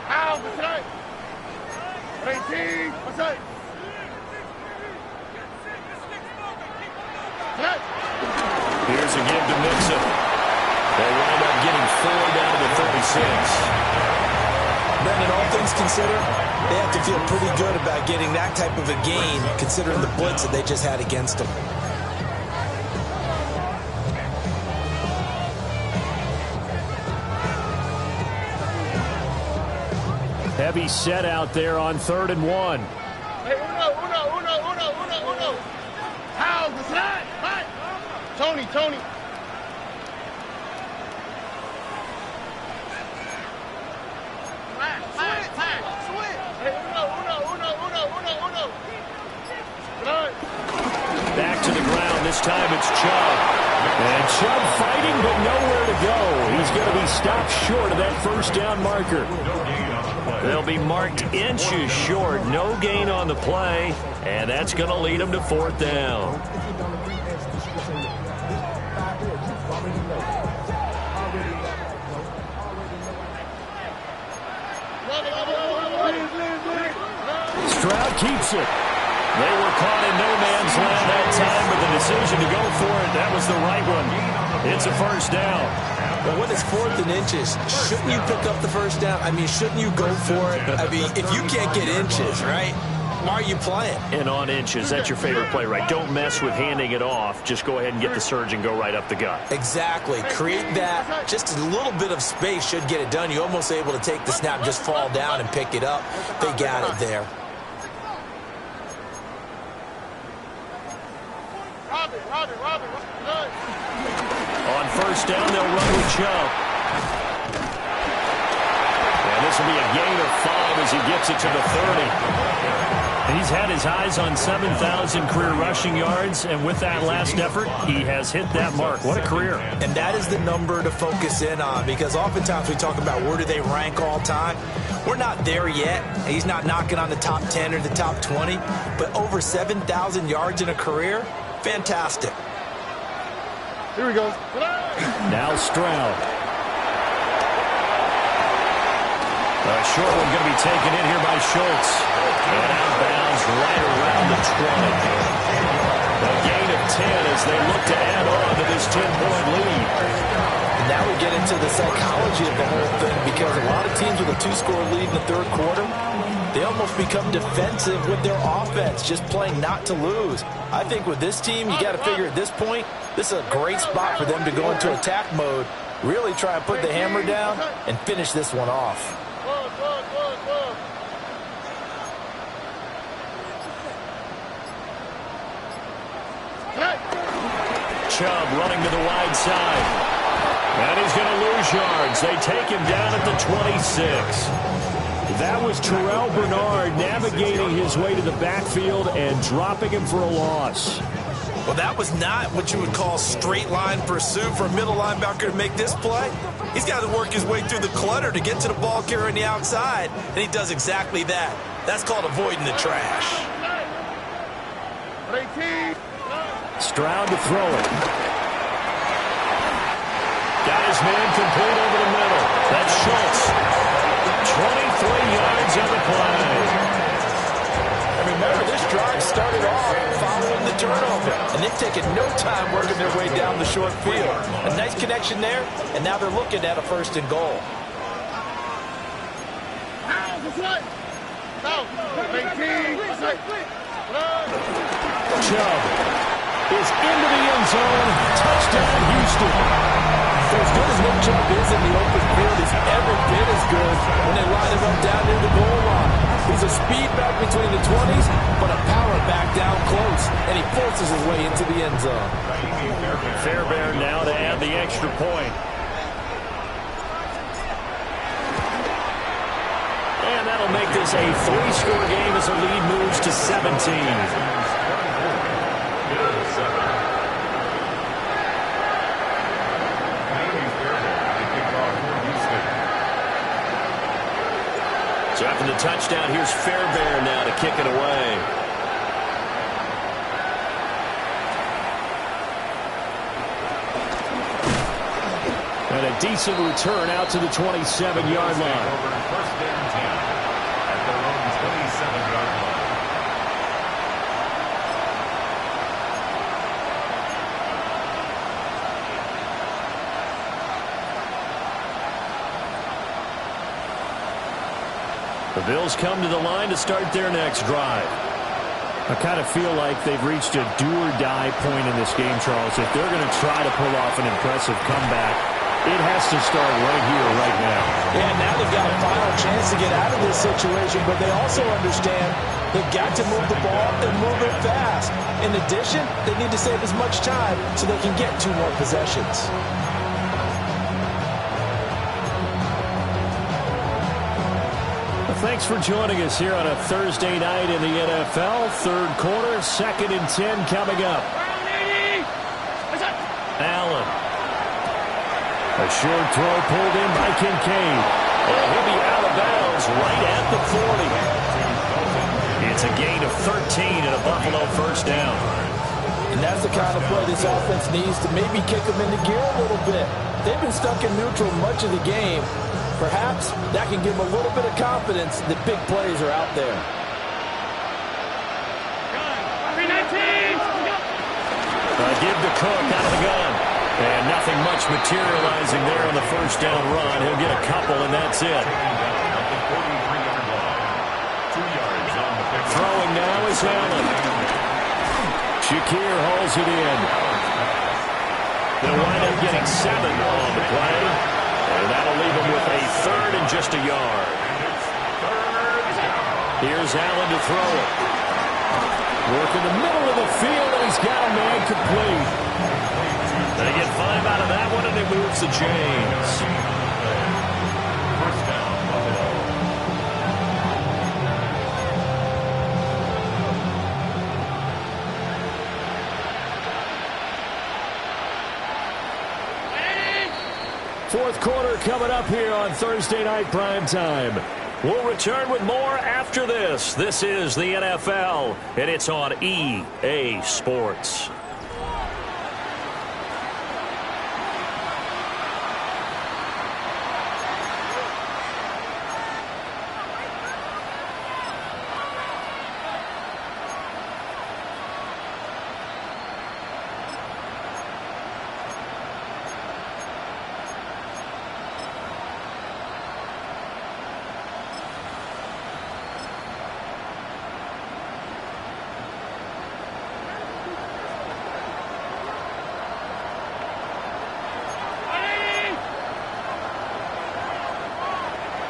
Out the tight. 18. What's that? Here's a give to Mixon. They wind up getting 4 down to the 36. Brendan, all things considered, they have to feel pretty good about getting that type of a gain, considering the blitz that they just had against them. Heavy set out there on 3rd and 1. Hey, uno. How's the slide? Tony. Back to the ground. This time it's Chubb. And Chubb fighting, but nowhere to go. He's going to be stopped short of that first down marker. They'll be marked inches short. No gain on the play. And that's going to lead them to 4th down. Stroud keeps it. They were caught in no man's land that time, but the decision to go for it, that was the right one. It's a first down. Well, when it's 4th and inches, shouldn't you pick up the first down? I mean, shouldn't you go for it? I mean, if you can't get inches, right, why are you playing? And on inches, that's your favorite play, right? Don't mess with handing it off. Just go ahead and get the surge and go right up the gut. Exactly. Create that. Just a little bit of space should get it done. You're almost able to take the snap, just fall down and pick it up. They got it there. Robin. On first down, they'll run with Chubb. And this will be a gain of 5 as he gets it to the 30. He's had his eyes on 7,000 career rushing yards, and with that last effort, he has hit that mark. What a career. And that is the number to focus in on, because oftentimes we talk about where do they rank all time. We're not there yet. He's not knocking on the top 10 or the top 20, but over 7,000 yards in a career, fantastic. Here we go. Now Stroud. A short one going to be taken in here by Schultz. And out of bounds right around the 20. A gain of 10 as they look to add on to this 10-point lead. And now we get into the psychology of the whole thing, because a lot of teams with a 2-score lead in the 3rd quarter, they almost become defensive with their offense, just playing not to lose. I think with this team, you got to figure at this point, this is a great spot for them to go into attack mode, really try and put the hammer down and finish this one off. Chubb running to the wide side. And he's going to lose yards. They take him down at the 26. That was Terrell Bernard navigating his way to the backfield and dropping him for a loss. Well, that was not what you would call straight line pursuit for a middle linebacker to make this play. He's got to work his way through the clutter to get to the ball carrier on the outside, and he does exactly that. That's called avoiding the trash. Stroud to throw it. Got his man complete over the middle. That's Schultz. 23 yards on the play. They've taken no time working their way down the short field. A nice connection there, and now they're looking at a 1st and goal. Chubb is into the end zone. Touchdown, Houston. For as good as Nick Chubb is in the open field, he's every bit as good when they line him up down near the goal line. He's a speed back between the 20s, but a power back down close, and he forces his way into the end zone. Fairbairn now to add the extra point. And that'll make this a 3-score game as the lead moves to 17. So after the touchdown, here's Fairbairn now to kick it away. And a decent return out to the 27-yard line. First down 10 at their own 27-yard line. The Bills come to the line to start their next drive. I kind of feel like they've reached a do-or-die point in this game, Charles. If they're going to try to pull off an impressive comeback, it has to start right here, right now. Yeah, now they've got a final chance to get out of this situation, but they also understand they've got to move the ball and move it fast. In addition, they need to save as much time so they can get 2 more possessions. Thanks for joining us here on a Thursday night in the NFL. 3rd quarter, 2nd and 10 coming up. Allen. A short throw pulled in by Kincaid. And he'll be out of bounds right at the 40. It's a gain of 13 and a Buffalo 1st down. And that's the kind of play this offense needs to maybe kick them into gear a little bit. They've been stuck in neutral much of the game. Perhaps that can give them a little bit of confidence that big plays are out there. Give to Cook out of the gun. And nothing much materializing there on the 1st down run. He'll get a couple, and that's it. Throwing now is Allen. Shakir hauls it in. They'll wind up getting 7 on the play. And that'll leave him with a 3rd and just a yard. Here's Allen to throw it. Work in the middle of the field, and he's got a man complete. They get 5 out of that one, and it moves the chains. First down, Buffalo. Fourth quarter coming up here on Thursday Night Primetime. We'll return with more after this. This is the NFL, and it's on EA Sports.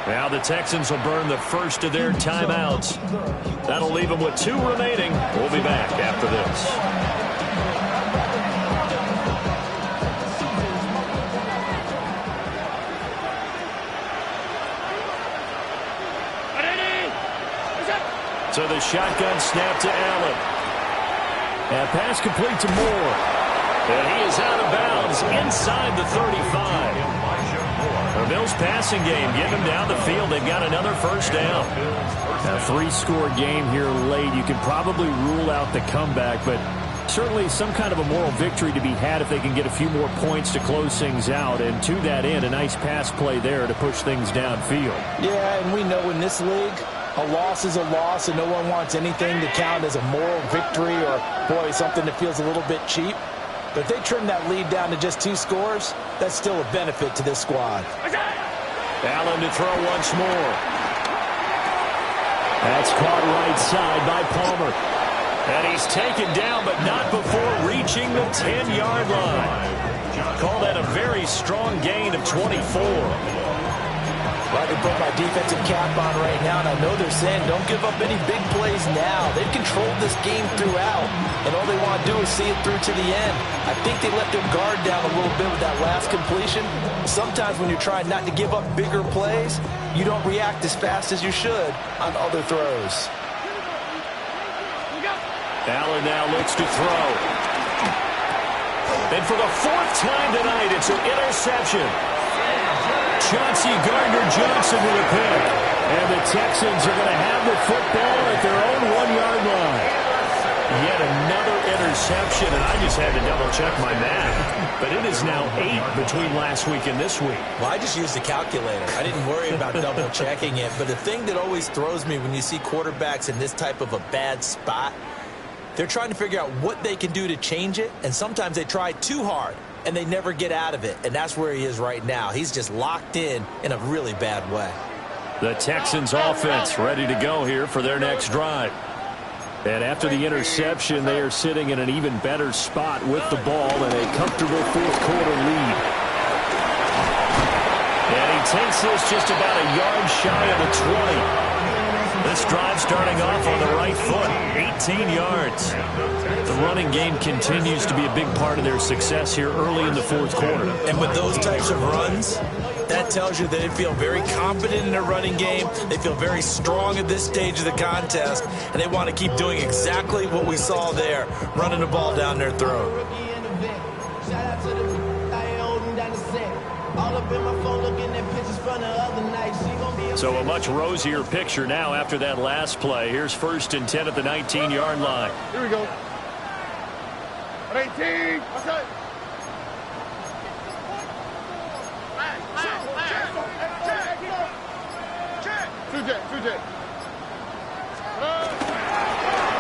Now the Texans will burn the first of their timeouts. That'll leave them with 2 remaining. We'll be back after this. So the shotgun snap to Allen. And pass complete to Moore. And he is out of bounds inside the 35. The Bills passing game, get them down the field. They've got another 1st down. A 3-score game here late. You can probably rule out the comeback, but certainly some kind of a moral victory to be had if they can get a few more points to close things out. And to that end, a nice pass play there to push things downfield. Yeah, and we know in this league, A loss is a loss, and no one wants anything to count as a moral victory or, boy, something that feels a little bit cheap. But if they trim that lead down to just 2 scores, that's still a benefit to this squad. Allen to throw once more. That's caught right side by Palmer. And he's taken down, but not before reaching the 10-yard line. Call that a very strong gain of 24. I can put my defensive cap on right now, and I know they're saying don't give up any big plays now. They've controlled this game throughout, and all they want to do is see it through to the end. I think they let their guard down a little bit with that last completion. Sometimes when you're trying not to give up bigger plays, you don't react as fast as you should on other throws. Allen now looks to throw. And for the 4th time tonight, it's an interception. Chauncey Gardner-Johnson with a pick. And the Texans are going to have the football at their own 1-yard line. Yet another interception, and I just had to double-check my math. But it is now 8 between last week and this week. Well, I just used the calculator. I didn't worry about double-checking it. But the thing that always throws me when you see quarterbacks in this type of a bad spot, they're trying to figure out what they can do to change it, and sometimes they try too hard, and they never get out of it, and that's where he is right now. He's just locked in a really bad way. The Texans offense ready to go here for their next drive. And after the interception, they are sitting in an even better spot with the ball and a comfortable 4th quarter lead. And he takes this just about a yard shy of the 20. This drive starting off on the right foot, 18 yards. The running game continues to be a big part of their success here early in the 4th quarter. And with those types of runs, that tells you that they feel very confident in their running game. They feel very strong at this stage of the contest, and they want to keep doing exactly what we saw there, running the ball down their throat. So a much rosier picture now after that last play. Here's 1st and 10 at the 19-yard line. Here we go. 18. Okay.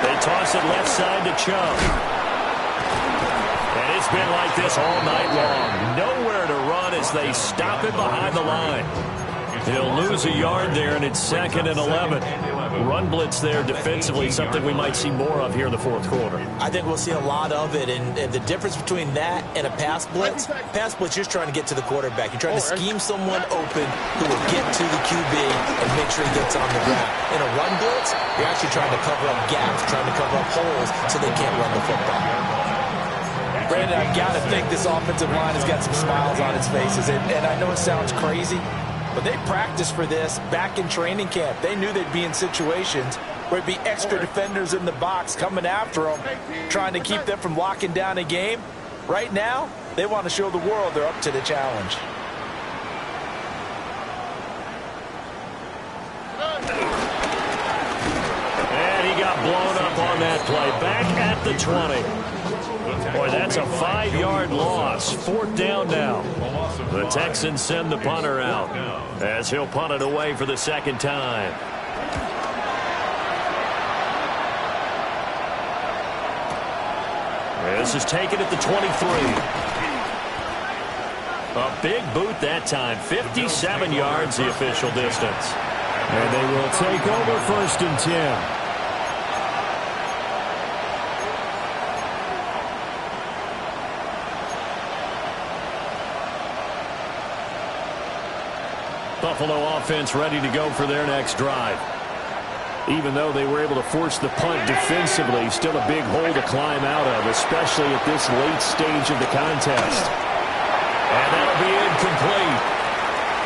They toss it left side to Chubb. And it's been like this all night long. Nowhere to run as they stop it behind the line. He'll lose a yard there, and it's 2nd and 11. Run blitz there defensively, something we might see more of here in the 4th quarter. I think we'll see a lot of it, and the difference between that and a pass blitz, you're just trying to get to the quarterback. You're trying to scheme someone open who will get to the QB and make sure he gets on the ground. In a run blitz, you're actually trying to cover up gaps, trying to cover up holes so they can't run the football. Brandon, I've got to think this offensive line has got some smiles on its faces, and I know it sounds crazy, but they practiced for this back in training camp. They knew they'd be in situations where it'd be extra defenders in the box coming after them, trying to keep them from locking down a game. Right now, they want to show the world they're up to the challenge. And he got blown up on that play. Back at the 20. Boy, that's a 5-yard loss. 4th down now. The Texans send the punter out as he'll punt it away for the 2nd time. This is taken at the 23. A big boot that time. 57 yards the official distance. And they will take over 1st and 10. Buffalo offense ready to go for their next drive. Even though they were able to force the punt defensively, still a big hole to climb out of, especially at this late stage of the contest. And that'll be incomplete.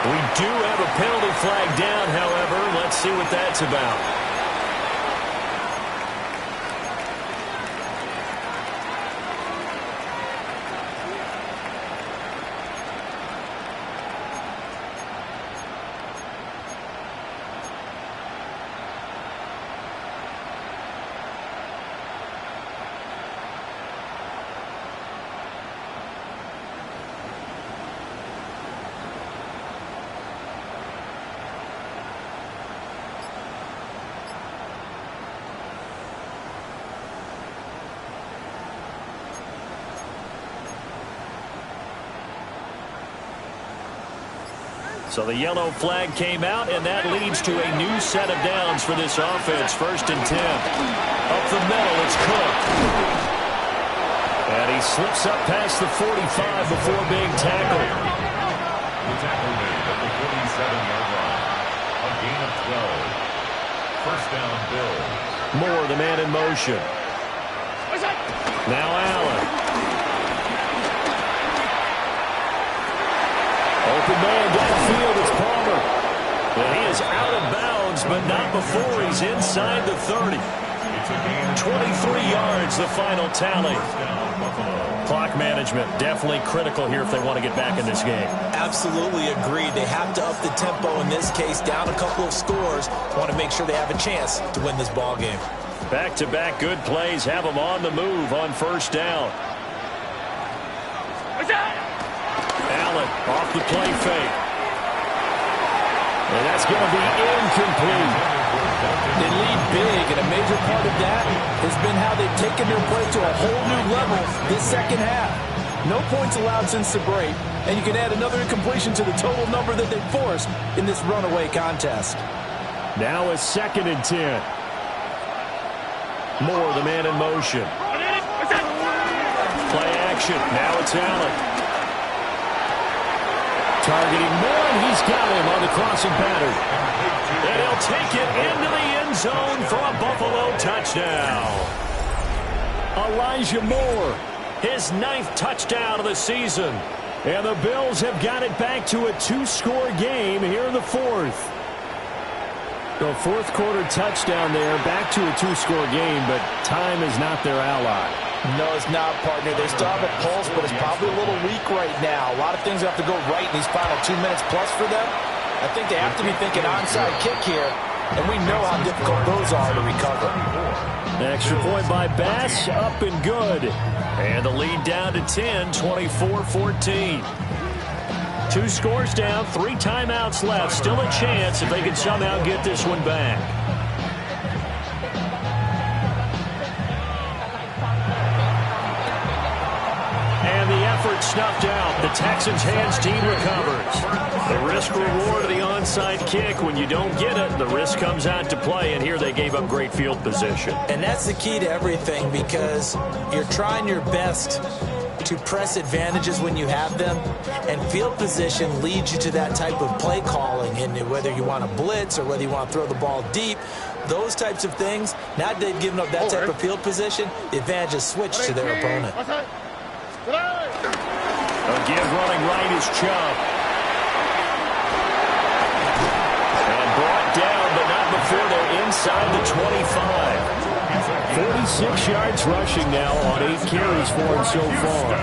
We do have a penalty flag down, however. Let's see what that's about. So the yellow flag came out, and that leads to a new set of downs for this offense. 1st and 10. Up the middle, it's Cook. And he slips up past the 45 before being tackled. The tackle made at the 47-yard line. A gain of 12. 1st down, Bills. Moore, the man in motion. Now Allen. Open man downfield, it's Palmer. And he is out of bounds, but not before he's inside the 30. 23 yards, the final tally. Clock management definitely critical here if they want to get back in this game. Absolutely agreed. They have to up the tempo in this case, down a couple of scores. Want to make sure they have a chance to win this ball game. Back-to-back good plays have them on the move on 1st down. Allen off the play fake. And that's going to be incomplete. They lead big, and a major part of that has been how they've taken their play to a whole new level this second half. No points allowed since the break, and you can add another incompletion to the total number that they forced in this runaway contest. Now a 2nd and 10. Moore, the man in motion. Play action. Now it's Allen. Targeting Moore, and he's got him on the crossing pattern. And he'll take it into the end zone for a Buffalo touchdown. Elijah Moore, his 9th touchdown of the season. And the Bills have got it back to a 2-score game here in the 4th. The 4th quarter touchdown there, back to a 2-score game, but time is not their ally. No, it's not, partner. They still have a pulse, but it's probably a little weak right now. A lot of things have to go right in these final 2 minutes plus for them. I think they have to be thinking onside kick here, and we know how difficult those are to recover. Extra point by Bass, up and good. And the lead down to 10, 24-14. 2 scores down, 3 timeouts left. Still a chance if they can somehow get this one back. And the effort snuffed out. The Texans' hands team recovers. The risk-reward of the onside kick. When you don't get it, the risk comes out to play, and here they gave up great field position. And that's the key to everything, because you're trying your best to press advantages when you have them, and field position leads you to that type of play calling, and whether you want to blitz or whether you want to throw the ball deep, those types of things. Now that they've given up that type of field position, the advantage is switched to their opponent. Again, running right is Chubb. And brought down, but not before they're inside the 25. 46 yards rushing now on 8 carries for him so far.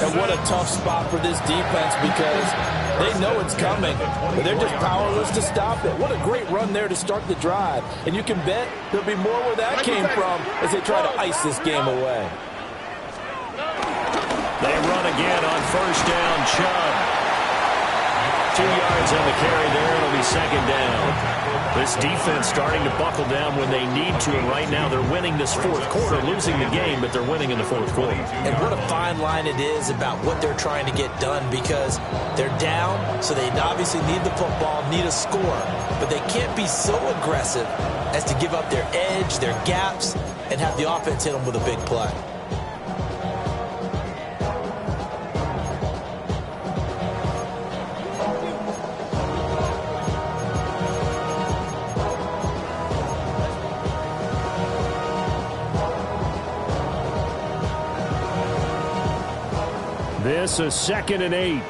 And what a tough spot for this defense, because they know it's coming, but they're just powerless to stop it. What a great run there to start the drive. And you can bet there'll be more where that came from as they try to ice this game away. They run again on 1st down. Chubb. 2 yards on the carry there. It'll be 2nd down. This defense starting to buckle down when they need to, and right now they're winning this 4th quarter, losing the game, but they're winning in the 4th quarter. And what a fine line it is about what they're trying to get done, because they're down, so they obviously need the football, need a score, but they can't be so aggressive as to give up their edge, their gaps, and have the offense hit them with a big play. This is 2nd and 8.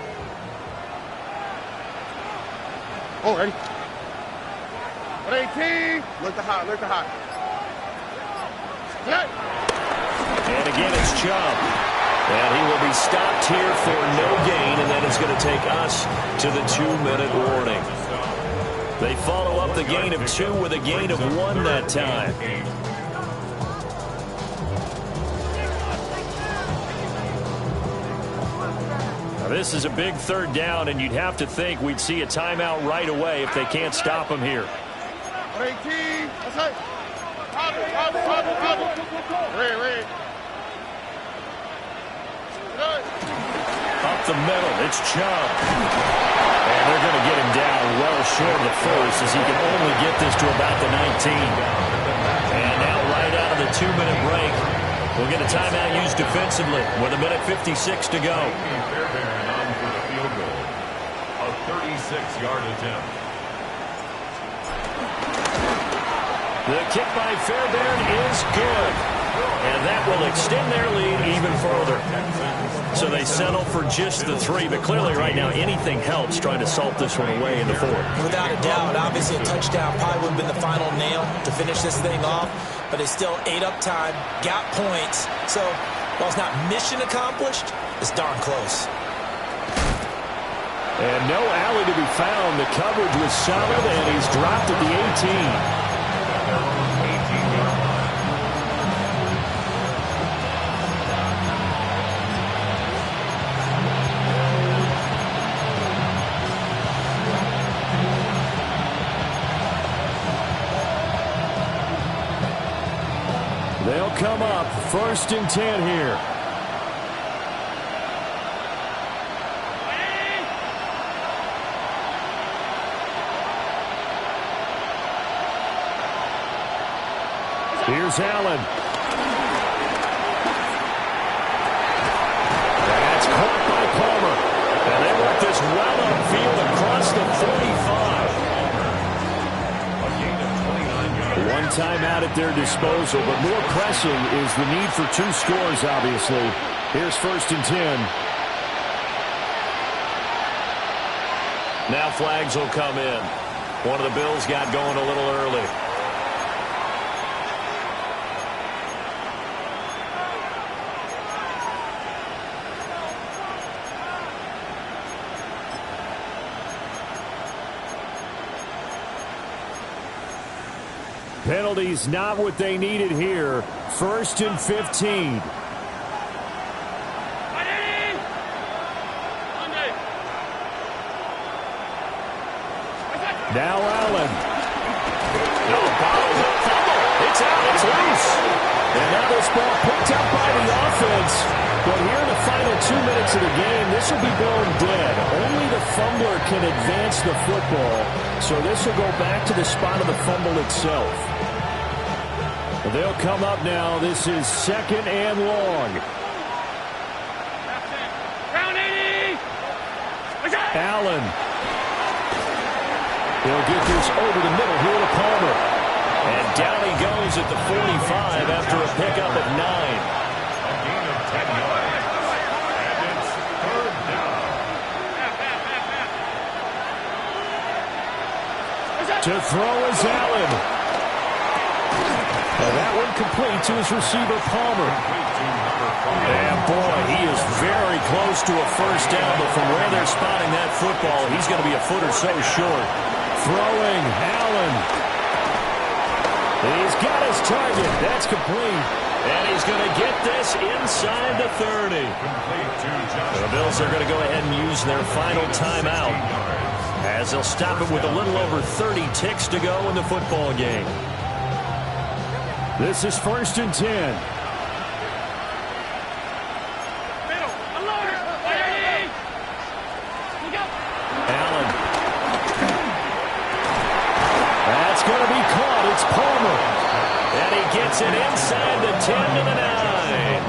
Oh, ready? 18. Look to hot, look to hot. And again, it's Chubb. And he will be stopped here for no gain, and then it's going to take us to the 2-minute warning. They follow up the gain of 2 with a gain of 1 that time. This is a big 3rd down, and you'd have to think we'd see a timeout right away if they can't stop him here. 18. That's it. Red. Up the middle, it's Chubb. And they're going to get him down well short of the first as he can only get this to about the 19. And now right out of the 2-minute break, we'll get a timeout used defensively with 1:56 to go. Fairbairn on for the field goal. A 36-yard attempt. The kick by Fairbairn is good. And that will extend their lead even further. So they settle for just the 3. But clearly right now anything helps trying to salt this one away in the 4th. Without a doubt, obviously a touchdown probably would have been the final nail to finish this thing off. But they still ate up time, got points. So while it's not mission accomplished, it's darn close. And no alley to be found. The coverage was solid, and he's dropped at the 18. They'll come up 1st and 10 here. Here's Allen. That's caught by Palmer. And they work this well upfield across the 45. One timeout at their disposal, but more pressing is the need for 2 scores, obviously. Here's 1st and 10. Now flags will come in. One of the Bills got going a little early. Penalties not what they needed here. 1st and 15. Now Allen. No, bottled up fumble. It's out. It's loose. And now this ball picked up by the offense. But here in the final 2 minutes of the game, this will be blown dead. Only the fumbler can advance the football. So this will go back to the spot of the fumble itself. They'll come up now. This is 2nd and long. Allen. He'll get this over the middle here to Palmer. And down he goes at the 45 after a pickup of 9. A gain of 10 yards. And it's 3rd down. To throw is Allen. And that one complete to his receiver, Palmer. And boy, he is very close to a 1st down, but from where they're spotting that football, he's going to be a foot or so short. Throwing, Allen. He's got his target. That's complete. And he's going to get this inside the 30. The Bills are going to go ahead and use their final timeout as they'll stop it with a little over 30 ticks to go in the football game. This is 1st and 10. Allen. That's going to be caught. It's Palmer. And he gets it inside the 10 to the 9.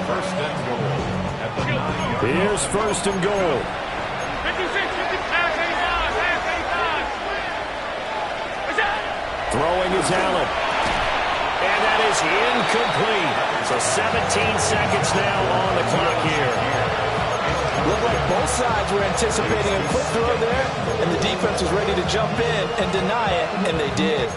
1st and goal at the 9. Here's 1st and goal. 56, 55. Throwing is Allen. And that is incomplete. So 17 seconds now on the clock here. Looked like both sides were anticipating a quick throw there, and the defense was ready to jump in and deny it, and they did.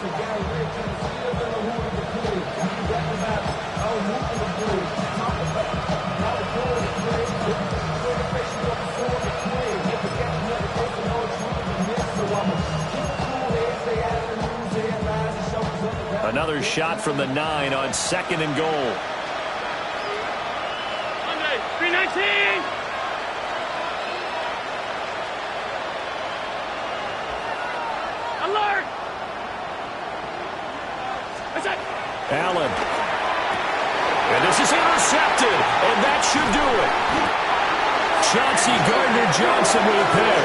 Another shot from the 9 on 2nd and goal. 319. Alert. Allen. And this is intercepted, and that should do it. Chauncey Gardner-Johnson with a pick.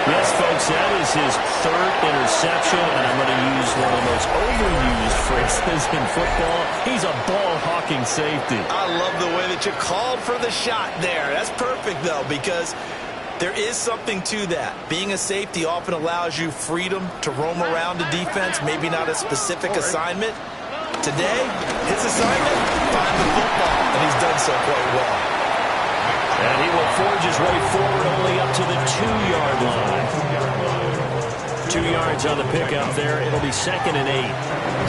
Yes, folks, that is his third interception, and I'm going to use one of the most overused phrases in football. He's a ball-hawking safety. I love the way that you called for the shot there. That's perfect, though, because there is something to that. Being a safety often allows you freedom to roam around the defense, maybe not a specific assignment. Today, his assignment, find the football, and he's done so quite well. And he will forge his way forward only up to the 2-yard line. 2 yards on the pickup there. It'll be 2nd and 8.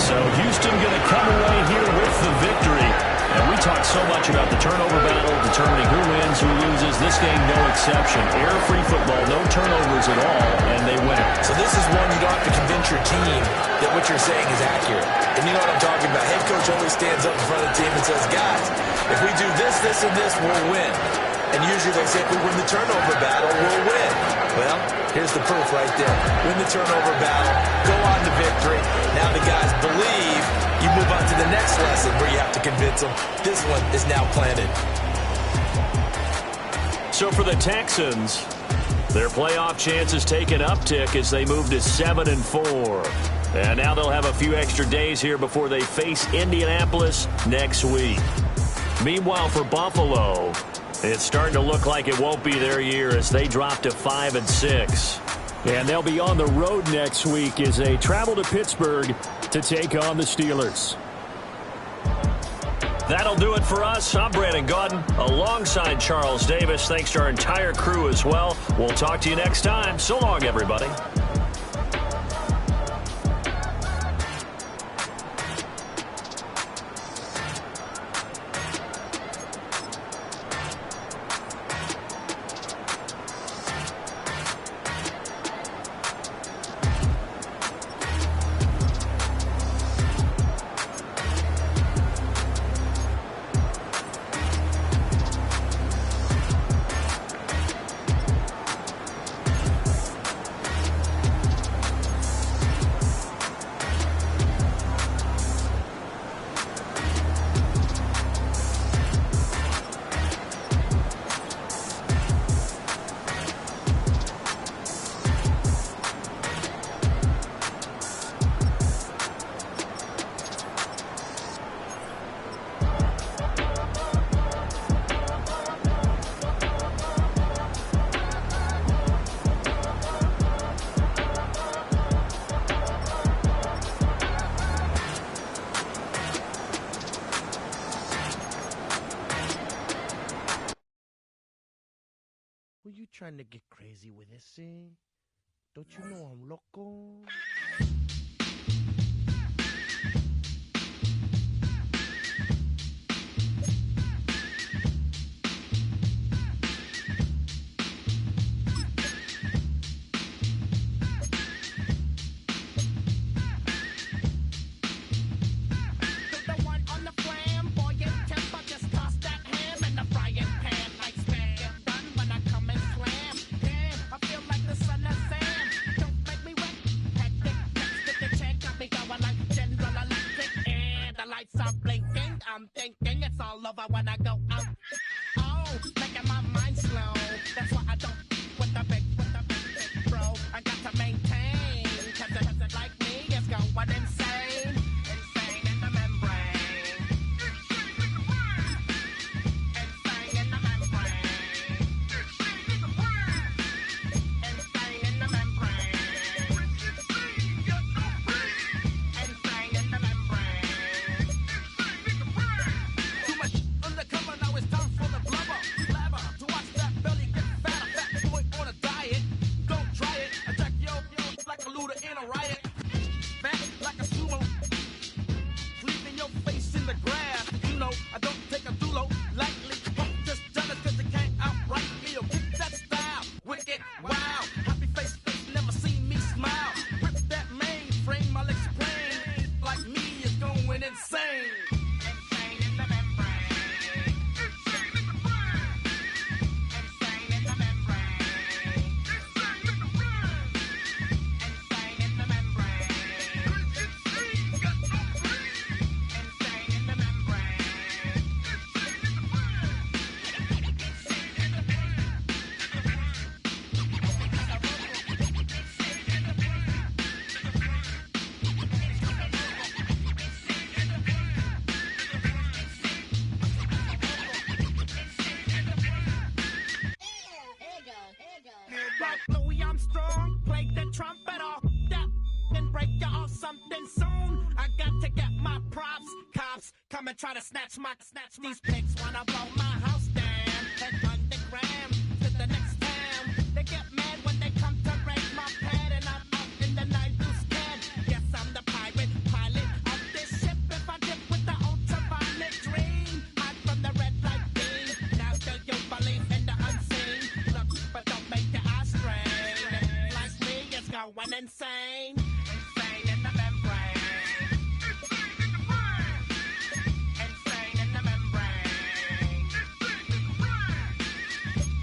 So Houston going to come away here with the victory. And we talk so much about the turnover battle, determining who wins, who loses. This game, no exception. Error-free football, no turnovers at all, and they win it. So this is one you don't have to convince your team that what you're saying is accurate. And you know what I'm talking about. Head coach always stands up in front of the team and says, guys, if we do this, this, and this, we'll win. And usually they say, if we win the turnover battle, we'll win. Well, here's the proof right there. Win the turnover battle, go on to victory. Now the guys believe. You move on to the next lesson where you have to convince them. This one is now planted. So for the Texans, their playoff chances take an uptick as they move to 7-4. And now they'll have a few extra days here before they face Indianapolis next week. Meanwhile, for Buffalo, it's starting to look like it won't be their year as they drop to 5-6. And they'll be on the road next week as they travel to Pittsburgh to take on the Steelers. That'll do it for us. I'm Brandon Gaudin alongside Charles Davis. Thanks to our entire crew as well. We'll talk to you next time. So long, everybody. Were you trying to get crazy with this thing? Don't you know I'm loco? I'm thinking it's all over when I go out. Oh, making my mind slow. That's why I don't with the big bro. I got to maintain, cause it like me is going insane. Insane in the membrane. Insane in the membrane. Insane in the membrane. Insane in the membrane. Too much undercover, now it's time for the blubber. come and try to snatch these pigs wanna blow my house down. Head underground to the next town. They get mad when they come to raid my pad, and I'm out in the night who's scared. Yes, I'm the pirate pilot of this ship. If I dip with the ultraviolet dream, hide from the red light beam. Now do you believe in the unseen? Look, but don't make your eyes strain. Like me, it's going insane. Insane in the membrane. Insane in the membrane.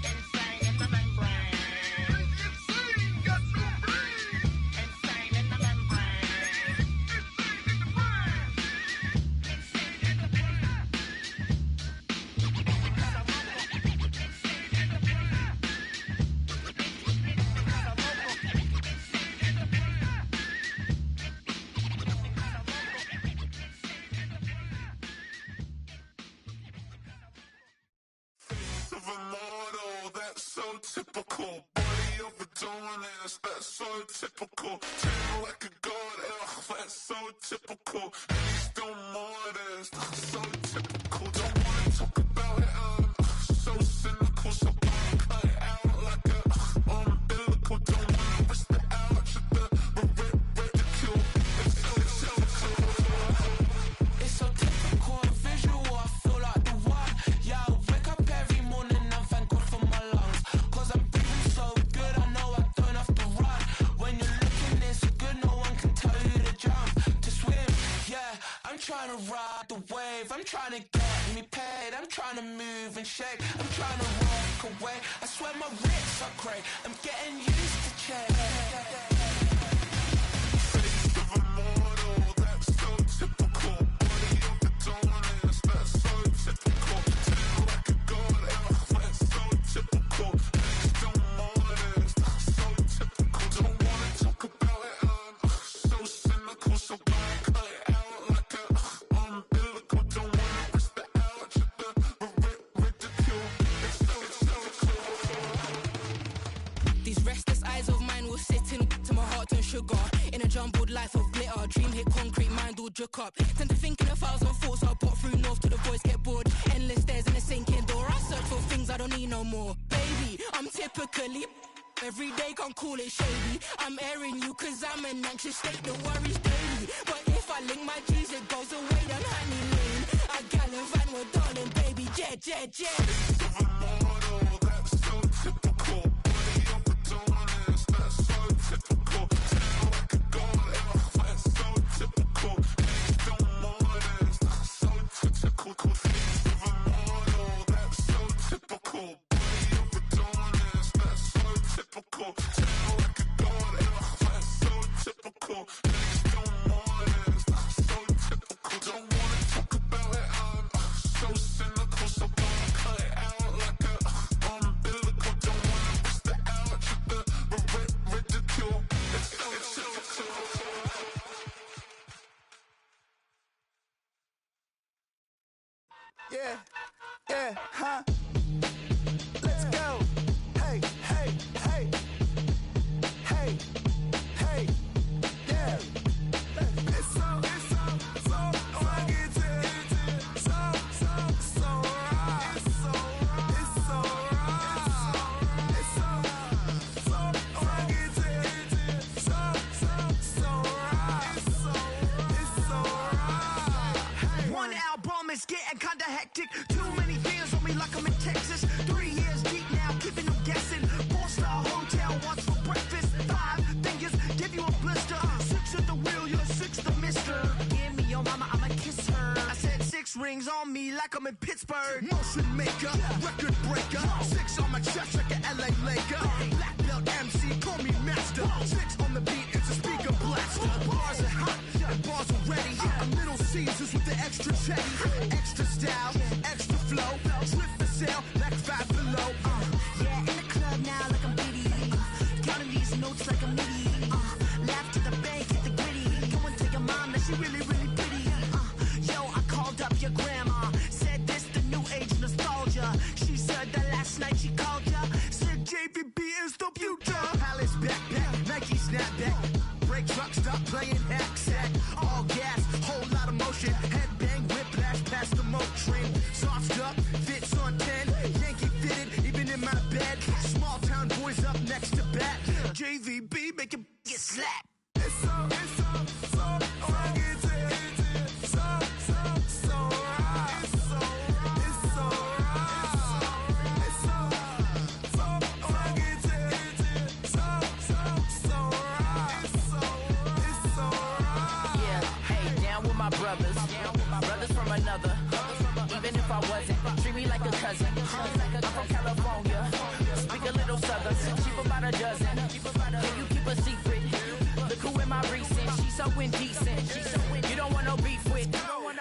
Insane in the membrane. Insane in the membrane. Of a model, that's so typical. Body of a Adonis, that's so typical. Tail like a god, that's so typical. And he's still modest, so typical. Don't wanna talk about it, so cynical. So I cut it out like a umbilical. Don't wanna risk the ouch of the ridicule. It's so typical. It's so typical, the visual, I feel like the one. Yeah, I wake up every morning and thank God for my lungs. Cause I'm breathing so good, I know I don't have to run. When you're looking this good, no one can tell you to jump, to swim. Yeah, I'm trying to ride the wave, I'm trying to get me paid, I'm trying to move and shake, I'm trying to walk away. I swear my wrists are great, I'm getting used to change. Face of a model, that's so typical. Body of the Adonis, that's so typical. Tail like a god, that's so typical. He's still modest, so typical. Don't wanna talk about it, so cynical. So I cut it out like a umbilical. Don't wanna risk the ouch of the ridicule. It's so typical. These restless eyes of mine will sit in to my heart and sugar. In a jumbled life of glitter, dream hit concrete, mind all jook up. Tend to think in 1,000 thoughts, I'll put through north till the voice get bored. Endless stairs in a sinking door, I search for things I don't need no more. Baby, I'm typically every day, can't call it shady. I'm airing you cause I'm an anxious state, the worries daily. But if I link my G's, it goes away down honey lane. I gallivant with darling, baby, jet. Of a model, that's so typical. Body of a Adonis, that's so typical. Tail like a god, that's so typical. He's still modest, so typical. Face of a model, that's so typical. Body of a Adonis, that's so typical. Tail like a god, that's so typical. He's still modest, so typical. Don't wanna talk about it, so cynical. So I cut it out like a umbilical. Don't wanna risk the ouch of the ridicule. It's so typical. Yeah, huh? Let's go. Hey, yeah. It's so fucking so right. It's so right. One album is getting kinda hectic. Too many fans on me like I'm in Texas. 3 years deep now, keeping them guessing. 4-star hotel, what's for breakfast? 5 fingers, give you a blister. 6 at the wheel, you're 6 the mister. Give me your mama, I'ma kiss her. I said 6 rings on me like I'm in Pittsburgh. Motion maker, record breaker. 6 on my chest like an LA Laker. Black belt MC, call me master. 6 on the beat, it's a speaker blaster. Bars are hot, and bars are ready. A Little Caesars with the extra check. Extra style, extra flow. Drip for sale, like 5 below. Yeah, in the club now like I'm Diddy. Counting these notes like I'm Nitty. Laugh to the bank, hit the gritty. Go and tell your mom that she really, really pretty. Yo, I called up your grandma. Said this the new age nostalgia. She said that last night she called ya. Said JVB is the future. Palace backpack, Nike snapback. Break truck, stop playing hack sack. All gas, whole lot of motion. Headbang, whiplash, pass. brothers. Brothers from another. Even if I wasn't, treat me like a cousin. I'm from California. Speak a little southern. Cheap about a dozen. Can you keep a secret? Look who in my recent. She's so indecent. You don't want no beef with.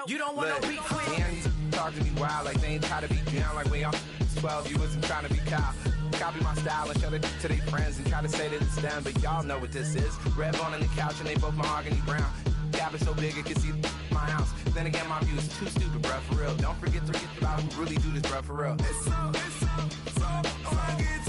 You don't want no beef with. Damn, you talk to me wild like they ain't try to be down. Like when y'all 12, you wasn't trying to be Kyle. Copy my style and show it to their friends and try to say that it's them, but y'all know what this is. Red bone on the couch and they both mahogany brown. Gap is so big it can see my house. Then again, my view is too stupid, bruh, for real. Don't forget about who really do this, bruh, for real. It's so, I get